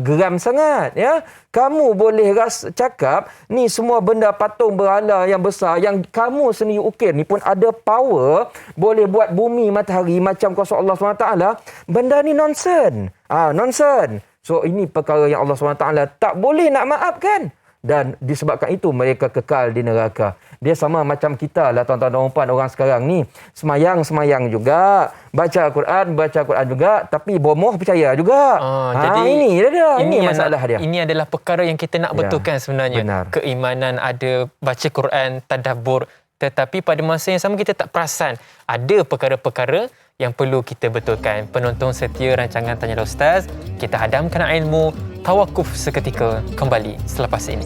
geram sangat, ya. Kamu boleh cakap ni semua benda patung berhala yang besar yang kamu sendiri ukir ni pun ada power boleh buat bumi matahari macam kuasa Allah Subhanahu Wa Taala. Benda ni nonsen. Nonsen. So ini perkara yang Allah Subhanahu Wa Taala tak boleh nak maafkan. Dan disebabkan itu mereka kekal di neraka. Dia sama macam kita lah tuan-tuan dan puan, orang sekarang ni semayang juga, baca Quran juga, tapi bomoh percaya juga. Jadi ini masalah dia. Ini adalah perkara yang kita nak betulkan sebenarnya. Benar. Keimanan ada, baca Quran, tadabbur, tetapi pada masa yang sama kita tak perasan ada perkara-perkara yang perlu kita betulkan. Penonton setia rancangan Tanyalah Ustaz, kita hadamkan ilmu, tawakuf seketika, kembali selepas ini.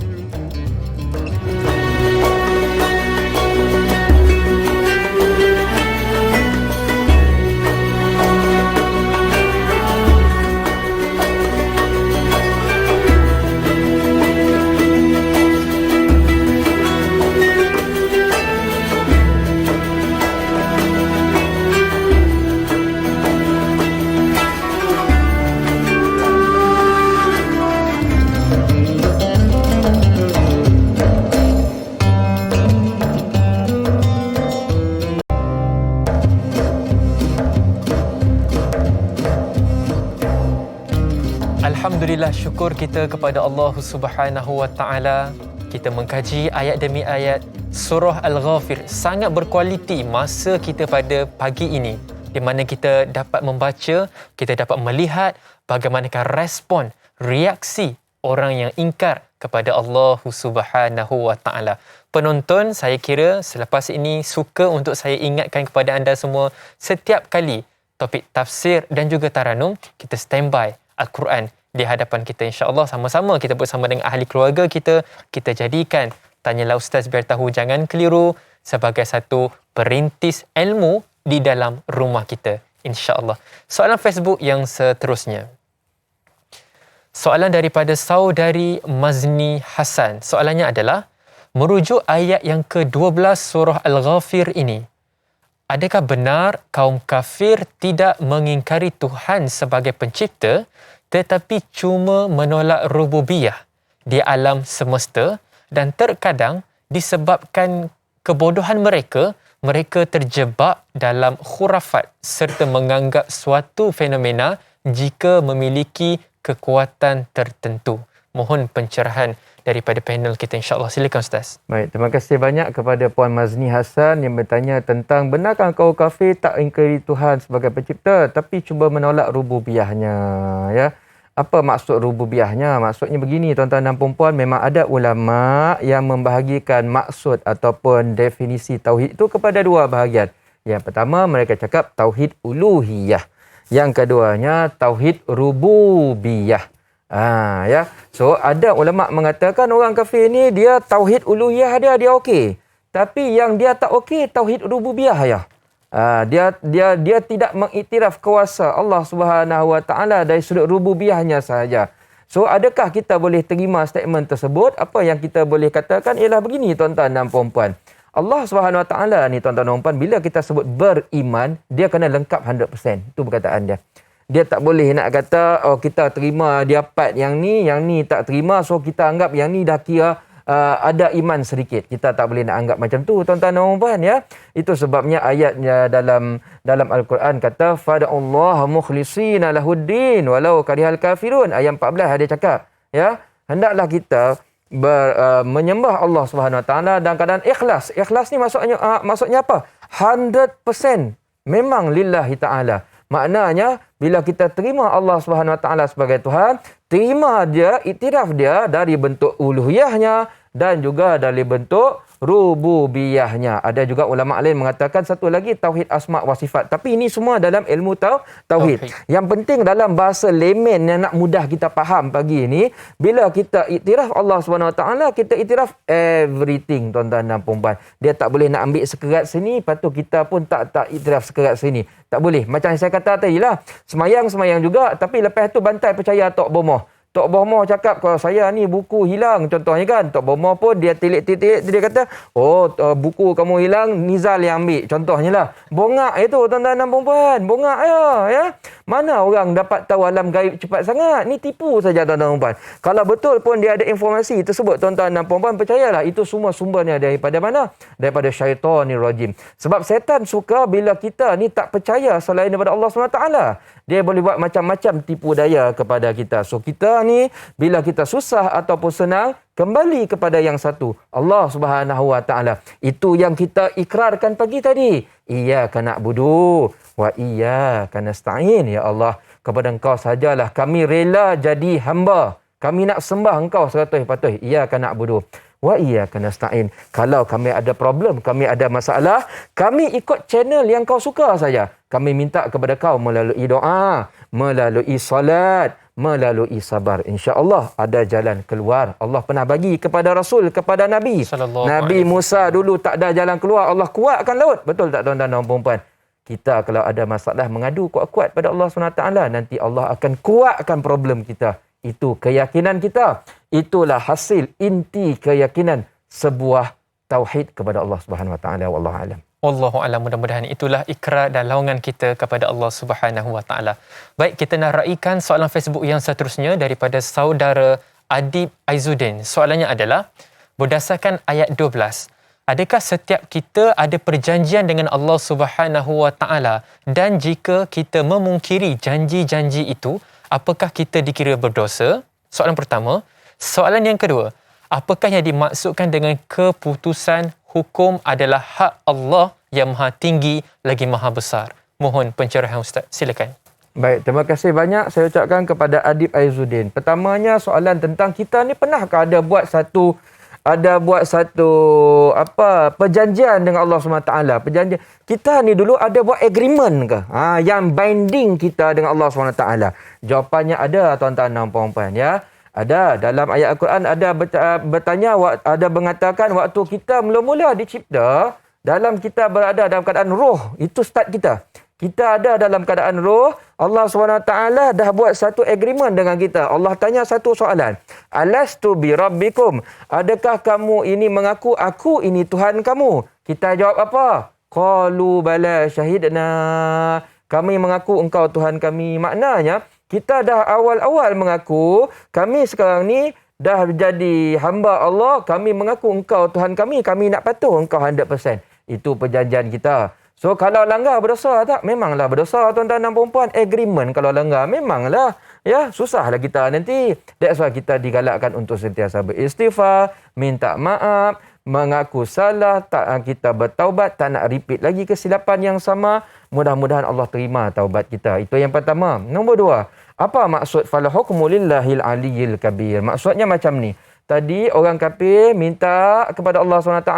Alhamdulillah, syukur kita kepada Allah Subhanahu Wa Taala. Kita mengkaji ayat demi ayat surah Al-Ghafir. Sangat berkualiti masa kita pada pagi ini, di mana kita dapat membaca, kita dapat melihat bagaimanakah respon, reaksi orang yang ingkar kepada Allah Subhanahu Wa Taala. Penonton, saya kira selepas ini suka untuk saya ingatkan kepada anda semua, setiap kali topik tafsir dan juga taranum, kita standby Al-Quran di hadapan kita, insya-Allah sama-sama kita bersama dengan ahli keluarga kita jadikan Tanyalah Ustaz biar tahu jangan keliru sebagai satu perintis ilmu di dalam rumah kita, insya-Allah. Soalan Facebook yang seterusnya. Soalan daripada saudari Mazni Hasan. Soalannya adalah, merujuk ayat yang ke-12 surah Al-Ghafir ini, adakah benar kaum kafir tidak mengingkari Tuhan sebagai pencipta tetapi cuma menolak rububiyah di alam semesta, dan terkadang disebabkan kebodohan mereka terjebak dalam khurafat serta menganggap suatu fenomena jika memiliki kekuatan tertentu? Mohon pencerahan daripada panel kita, insya-Allah. Silakan Ustaz. Baik, terima kasih banyak kepada Puan Mazni Hasan yang bertanya tentang benarkah kaum kafir tak ingkari Tuhan sebagai pencipta tapi cuba menolak rububiyahnya, ya. Apa maksud rububiyahnya? Maksudnya begini tuan-tuan dan puan-puan, memang ada ulama yang membahagikan maksud ataupun definisi tauhid itu kepada dua bahagian. Yang pertama mereka cakap tauhid uluhiyah. Yang keduanya tauhid rububiyah. Ya. So ada ulama mengatakan orang kafir ni dia tauhid uluhiyah dia okey. Tapi yang dia tak okey tauhid rububiyah ya. Dia tidak mengiktiraf kuasa Allah Subhanahu Wa Taala dari sudut rububiyahnya sahaja. So adakah kita boleh terima statement tersebut? Apa yang kita boleh katakan ialah begini tuan-tuan dan puan-puan. Allah Subhanahu Wa Taala ni tuan-tuan dan puan, bila kita sebut beriman, dia kena lengkap 100%. Itu perkataan dia. Dia tak boleh nak kata kita terima dia part yang ni tak terima, so kita anggap yang ni dah kira ada iman sedikit. Kita tak boleh nak anggap macam tu tuan-tuan dan puan, ya. Itu sebabnya ayatnya dalam Al-Quran kata fad'ullaha mukhlishina lahuddin walau karihal kafirun. Ayat 14 dia cakap, ya, hendaklah kita menyembah Allah Subhanahu Wa Taala dalam keadaan ikhlas. Ikhlas ni maksudnya apa? 100% memang lillahi taala. Maknanya bila kita terima Allah Subhanahu Wa Taala sebagai Tuhan, terima dia, iktiraf dia dari bentuk uluhiyahnya, dan juga dari bentuk rububiyahnya. Ada juga ulama lain mengatakan satu lagi tauhid asma wa sifat. Tapi ini semua dalam ilmu tauhid. Yang penting dalam bahasa layman yang nak mudah kita faham pagi ini, bila kita iktiraf Allah SWT, kita iktiraf everything, tuan-tuan dan puan-puan. Dia tak boleh nak ambil sekerat sini, lepas tu kita pun tak iktiraf sekerat sini. Tak boleh. Macam yang saya kata tadi lah, semayang juga, tapi lepas tu bantai percaya Tok Bomoh. Tok Bomoh cakap, kalau saya ni buku hilang contohnya kan. Tok Bomoh pun dia tilik-tilik, dia kata, buku kamu hilang, Nizal yang ambil contohnya lah. Bongak itu tuan-tuan dan puan-puan. Bongak ya. Mana orang dapat tahu alam gaib cepat sangat? Ni tipu saja tuan-tuan dan puan-puan. Kalau betul pun dia ada informasi tersebut tuan-tuan dan puan-puan, percayalah itu semua sumbernya daripada mana? Daripada syaitanir rajim. Sebab setan suka bila kita ni tak percaya selain daripada Allah SWT. Dia boleh buat macam-macam tipu daya kepada kita. So kita ni bila kita susah ataupun senang, kembali kepada yang satu, Allah Subhanahu Wa Taala. Itu yang kita ikrarkan pagi tadi. Iyyaka na'budu wa iyyaka nasta'in. Ya Allah, kepada Engkau sajalah kami rela jadi hamba. Kami nak sembah Engkau 100%. Iyyaka na'budu wa iyyaka nasta'in. Kalau kami ada problem, kami ada masalah, kami ikut channel yang kau suka saja. Kami minta kepada kau melalui doa, melalui salat, melalui sabar. InsyaAllah ada jalan keluar. Allah pernah bagi kepada Rasul, kepada Nabi. Nabi Musa dulu tak ada jalan keluar, Allah kuatkan laut. Betul tak tuan-tuan dan puan-puan? Kita kalau ada masalah mengadu kuat-kuat pada Allah SWT, nanti Allah akan kuatkan problem kita. Itu keyakinan kita. Itulah hasil inti keyakinan sebuah tauhid kepada Allah Subhanahu Wa Taala. Wallahu a'lam. Wallahu a'lam. Mudah-mudahan itulah ikrar dan laungan kita kepada Allah Subhanahu Wa Taala. Baik, kita nak raikan soalan Facebook yang seterusnya daripada saudara Adib Aizuddin. Soalannya adalah, berdasarkan ayat 12, adakah setiap kita ada perjanjian dengan Allah Subhanahu Wa Taala, dan jika kita memungkiri janji-janji itu, apakah kita dikira berdosa? Soalan pertama. Soalan yang kedua, apakah yang dimaksudkan dengan keputusan hukum adalah hak Allah yang maha tinggi lagi maha besar? Mohon pencerahan Ustaz. Silakan. Baik, terima kasih banyak saya ucapkan kepada Adib Aizuddin. Pertamanya soalan tentang kita ni pernahkah ada buat satu perjanjian dengan Allah SWT. Perjanjian kita ni dulu ada buat agreement ke? Yang binding kita dengan Allah SWT. Jawapannya ada tuan-tuan dan puan-puan ya. Ada dalam ayat Al-Quran, ada bertanya, ada mengatakan waktu kita mula-mula dicipta, dalam kita berada dalam keadaan roh, itu start kita. Kita ada dalam keadaan roh, Allah SWT dah buat satu agreement dengan kita. Allah tanya satu soalan. Alastu bi rabbikum? Adakah kamu ini mengaku aku ini Tuhan kamu? Kita jawab apa? Qalu bala syahidna. Kami mengaku engkau Tuhan kami. Maknanya, kita dah awal-awal mengaku, kami sekarang ni dah jadi hamba Allah, kami mengaku engkau Tuhan kami nak patuh engkau 100%. Itu perjanjian kita. So, kalau langgar berdosa tak? Memanglah berdosa tuan-tuan dan puan-puan. Agreement kalau langgar, memanglah. Ya, susahlah kita nanti. That's why kita digalakkan untuk sentiasa beristighfar, minta maaf, mengaku salah, tak kita bertaubat, tak nak repeat lagi kesilapan yang sama. Mudah-mudahan Allah terima taubat kita. Itu yang pertama. Nombor 2. Apa maksud fal hukmu lillahil aliyyil kabir? Maksudnya macam ni. Tadi orang kafir minta kepada Allah SWT,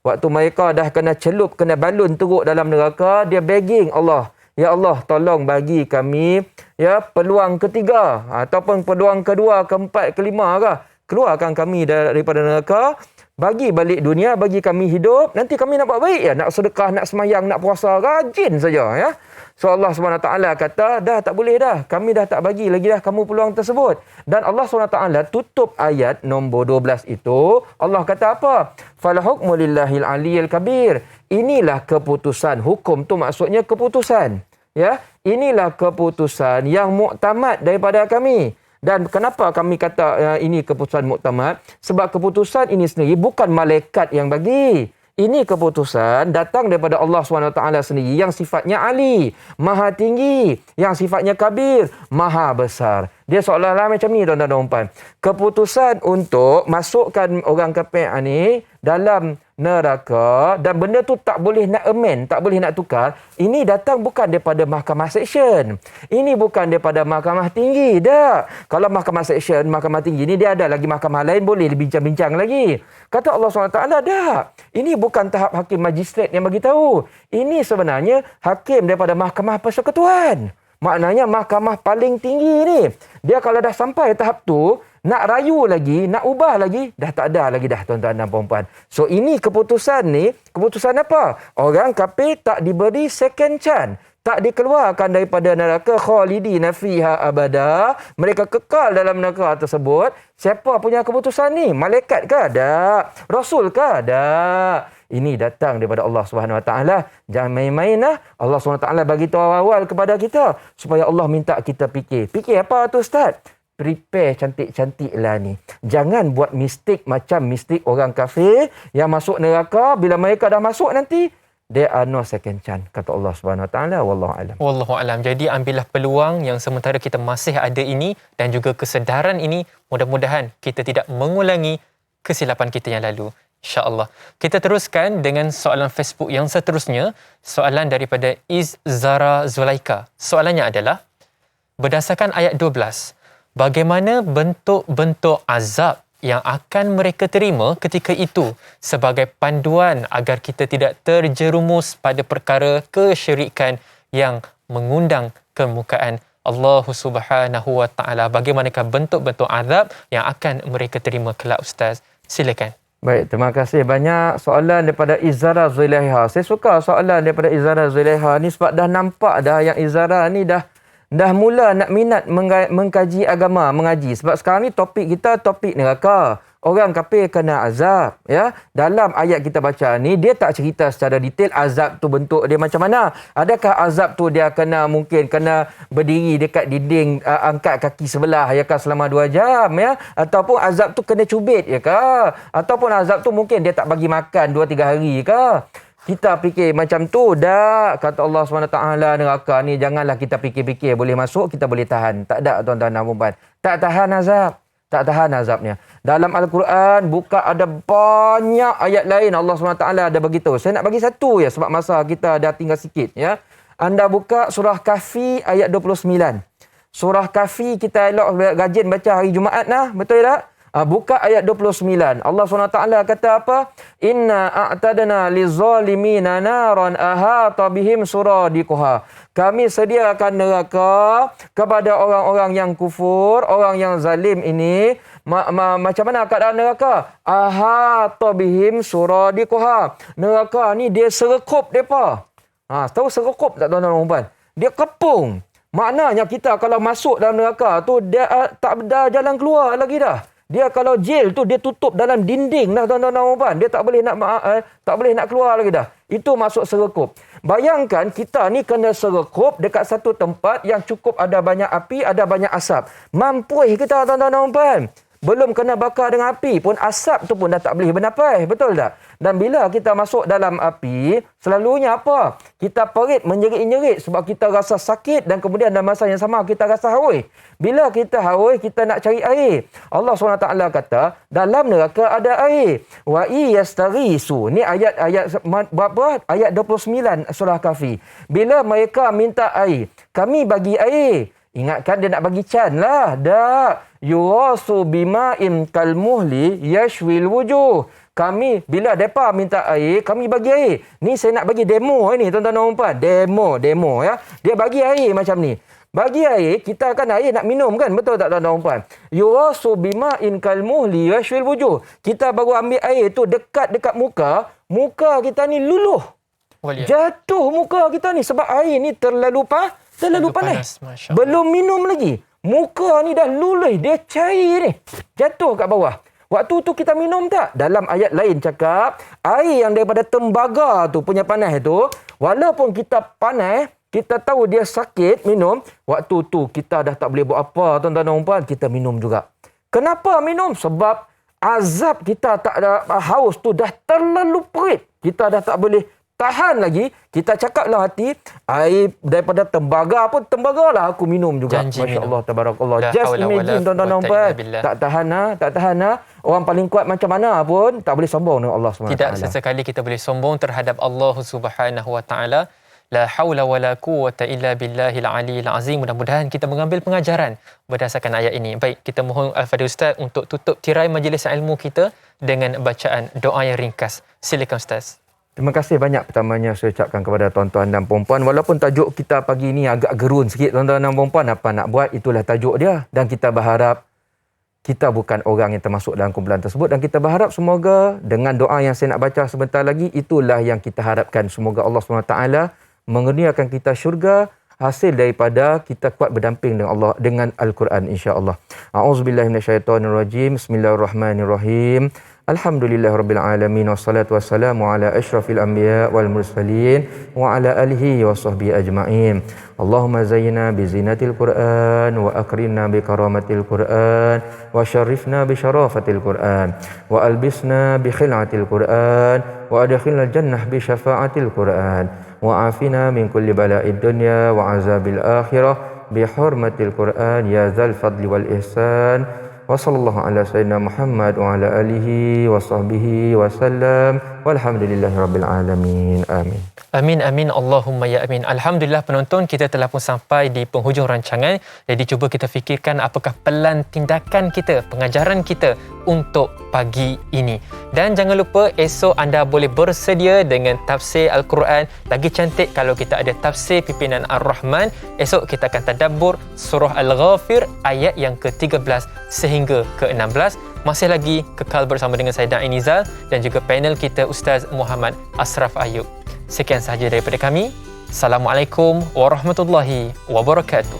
waktu mereka dah kena celup, kena balun teruk dalam neraka, dia begging Allah, ya Allah tolong bagi kami ya peluang ketiga ataupun peluang kedua, keempat, kelima ke. Keluarkan kami daripada neraka, bagi balik dunia, bagi kami hidup, nanti kami nak buat baik ya, nak sedekah, nak semayang, nak puasa, rajin saja ya. So Allah SWT kata, dah tak boleh dah, kami dah tak bagi lagi dah kamu peluang tersebut. Dan Allah SWT tutup ayat nombor 12 itu, Allah kata apa? Fal hukmu lillahil aliyyil kabir. Inilah keputusan, hukum tu maksudnya keputusan. Ya, inilah keputusan yang muktamad daripada kami. Dan kenapa kami kata ini keputusan muktamad? Sebab keputusan ini sendiri bukan malaikat yang bagi. Ini keputusan datang daripada Allah SWT sendiri yang sifatnya ali, maha tinggi, yang sifatnya kabir, maha besar. Dia seolah-olah macam ni tuan-tuan dan puan. Keputusan untuk masukkan orang kafir ni dalam neraka dan benda tu tak boleh nak amend, tak boleh nak tukar, ini datang bukan daripada mahkamah seksyen. Ini bukan daripada mahkamah tinggi. Tak. Kalau mahkamah seksyen, mahkamah tinggi ni dia ada lagi mahkamah lain boleh bincang-bincang lagi. Kata Allah SWT, tak. Ini bukan tahap hakim magistrat yang bagi tahu. Ini sebenarnya hakim daripada mahkamah persekutuan. Maknanya mahkamah paling tinggi ni. Dia kalau dah sampai tahap tu, nak rayu lagi, nak ubah lagi, dah tak ada lagi dah tuan-tuan dan puan-puan. So ini keputusan ni, keputusan apa? Orang kafir tak diberi second chance. Tak dikeluarkan daripada neraka khalidina fiha abada. Mereka kekal dalam neraka tersebut. Siapa punya keputusan ni? Malaikat ke? Tak. Rasul ke? Tak. Ini datang daripada Allah Subhanahu Wa Taala. Jangan main-main lah. Allah Subhanahu Wa Taala bagi tahu awal kepada kita supaya Allah minta kita fikir. Fikir apa tu Ustaz? Prepare cantik-cantik lah ni. Jangan buat mistik macam mistik orang kafir yang masuk neraka. Bila mereka dah masuk nanti, there are no second chance, kata Allah Subhanahu Wa Taala. Wallahu alam. Wallahu alam. Jadi ambillah peluang yang sementara kita masih ada ini dan juga kesedaran ini, mudah-mudahan kita tidak mengulangi kesilapan kita yang lalu. InsyaAllah. Kita teruskan dengan soalan Facebook yang seterusnya. Soalan daripada Izzara Zulaika. Soalannya adalah, berdasarkan ayat 12, bagaimana bentuk-bentuk azab yang akan mereka terima ketika itu sebagai panduan agar kita tidak terjerumus pada perkara kesyirikan yang mengundang kemukaan Allah Subhanahu Wa Taala. Bagaimanakah bentuk-bentuk azab yang akan mereka terima kelak, Ustaz? Silakan. Baik, terima kasih banyak soalan daripada Izzara Zulaiha. Saya suka soalan daripada Izzara Zulaiha ni sebab dah nampak dah yang Izzara ni dah mula nak minat mengkaji agama, mengaji. Sebab sekarang ni topik kita topik neraka. Orang kafir kena azab, ya. Dalam ayat kita baca ni dia tak cerita secara detail azab tu bentuk dia macam mana. Adakah azab tu dia mungkin kena berdiri dekat dinding, angkat kaki sebelah ya kah selama 2 jam ya, ataupun azab tu kena cubit ya kah, ataupun azab tu mungkin dia tak bagi makan 2-3 hari kah. Kita fikir macam tu dah, kata Allah SWT, neraka ni janganlah kita fikir-fikir boleh masuk, kita boleh tahan. Tak ada tuan-tuan dan puan-puan. Tak tahan azab. Tak tahan azabnya. Dalam Al-Quran buka ada banyak ayat lain Allah SWT ada beritahu. Saya nak bagi satu ya sebab masa kita dah tinggal sikit ya. Anda buka surah Kahfi ayat 29. Surah Kahfi kita elok rajin baca hari Jumaat nah, betul tak? Buka ayat 29. Allah SWT kata apa? Inna a'tadna lizalimina naran ahata bihim suradiquha. Kami sediakan neraka kepada orang-orang yang kufur, orang yang zalim ini. Macam mana keadaan neraka? Ahata bihim suradiquha. Neraka ni dia serekup depa. Tahu serekup tak tuan-tuan dan puan? Dia kepung. Maknanya kita kalau masuk dalam neraka tu dia tak ada jalan keluar lagi dah. Dia kalau jail tu dia tutup dalam dinding dah tuan-tuan dan puan. Dia tak boleh nak keluar lagi dah. Itu masuk serekup. Bayangkan kita ni kena serekup dekat satu tempat yang cukup ada banyak api, ada banyak asap. Mampu kita tuan-tuan dan puan. Belum kena bakar dengan api pun asap tu pun dah tak boleh bernafas, betul tak? Dan bila kita masuk dalam api, selalunya apa? Kita perit menyerit-nyerit sebab kita rasa sakit dan kemudian dalam masa yang sama kita rasa haus. Bila kita haus, kita nak cari air. Allah SWT kata, dalam neraka ada air. Wa iyastaghisu. Ni ayat berapa? Ayat 29 surah Kahfi. Bila mereka minta air, kami bagi air. Ingatkan dia nak bagi can lah. Tak. Yurasu bima'in kalmuhli yashwil wujuh. Kami, bila mereka minta air, kami bagi air. Ni saya nak bagi demo ni, tuan-tuan dan puan. Demo ya. Dia bagi air macam ni. Bagi air, kita akan air nak minum kan? Betul tak tuan-tuan dan puan? Yurasu bima'in kalmuhli yashwil wujuh. Kita baru ambil air tu dekat muka. Muka kita ni luluh. Jatuh muka kita ni sebab air ni terlalu panas. Belum minum lagi. Muka ni dah luluh, dia cair ni. Jatuh kat bawah. Waktu tu kita minum tak? Dalam ayat lain cakap, air yang daripada tembaga tu punya panas tu, walaupun kita panas, kita tahu dia sakit minum, waktu tu kita dah tak boleh buat apa, tuan-tuan dan puan, kita minum juga. Kenapa minum? Sebab azab kita tak ada, haus tu dah terlalu perit. Kita dah tak boleh tahan lagi, kita cakaplah hati, air daripada tembaga pun tembagalah aku minum juga. Janji Masya-Allah, minum. tabarakallah. La Just haula wala imagine tuan-tuan dan quwwata puan. illa billah. Tak tahan. Orang paling kuat macam mana pun tak boleh sombong dengan Allah SWT. Tidak sesekali kita boleh sombong terhadap Allah Subhanahu Wa Taala. La haula wala quwwata illa billahil aliyil azim. Mudah-mudahan kita mengambil pengajaran berdasarkan ayat ini. Baik, kita mohon Al-Fadhil Ustaz untuk tutup tirai majlis ilmu kita dengan bacaan doa yang ringkas. Silakan Ustaz. Terima kasih banyak pertamanya saya ucapkan kepada tuan-tuan dan puan-puan. Walaupun tajuk kita pagi ini agak gerun sikit tuan-tuan dan puan-puan, apa nak buat, itulah tajuk dia. Dan kita berharap kita bukan orang yang termasuk dalam kumpulan tersebut. Dan kita berharap semoga dengan doa yang saya nak baca sebentar lagi, itulah yang kita harapkan. Semoga Allah SWT mengurniakan kita syurga hasil daripada kita kuat berdamping dengan Allah dengan Al-Quran, insya-Allah. A'udzubillahi minasyaitonirrajim. Bismillahirrahmanirrahim. Alhamdulillahirabbil alamin wassalatu wassalamu ala asyrafil anbiya wal mursalin wa ala alihi washabbihi ajmain. Allahumma zayyina bi zinatil Qur'an wa akrimna bi karamatil Qur'an wa syarrifna bi syarafatil Qur'an wa albisna bi khil'atil Qur'an wa adkhilnal jannah bi syafa'atil Qur'an wa afina min kulli bala'id dunya wa azabil akhirah bi hurmatil Qur'an ya dzal fadli wal ihsan. Wa sallallahu ala sayyidina Muhammad wa ala alihi wa sahbihi wa sallam walhamdulillahi rabbil alamin. Amin. Amin, amin, Allahumma ya amin. Alhamdulillah penonton, kita telah pun sampai di penghujung rancangan. Jadi cuba kita fikirkan apakah pelan tindakan kita, pengajaran kita untuk pagi ini. Dan jangan lupa esok anda boleh bersedia dengan tafsir Al-Quran. Lagi cantik kalau kita ada tafsir pimpinan Ar-Rahman. Esok kita akan tadabbur surah Al-Ghafir ayat yang ke-13 sehingga ke-16. Masih lagi kekal bersama dengan saya Da'i Nizal dan juga panel kita Ustaz Muhammad Ashraf Ayub. Sekian sahaja daripada kami. Assalamualaikum warahmatullahi wabarakatuh.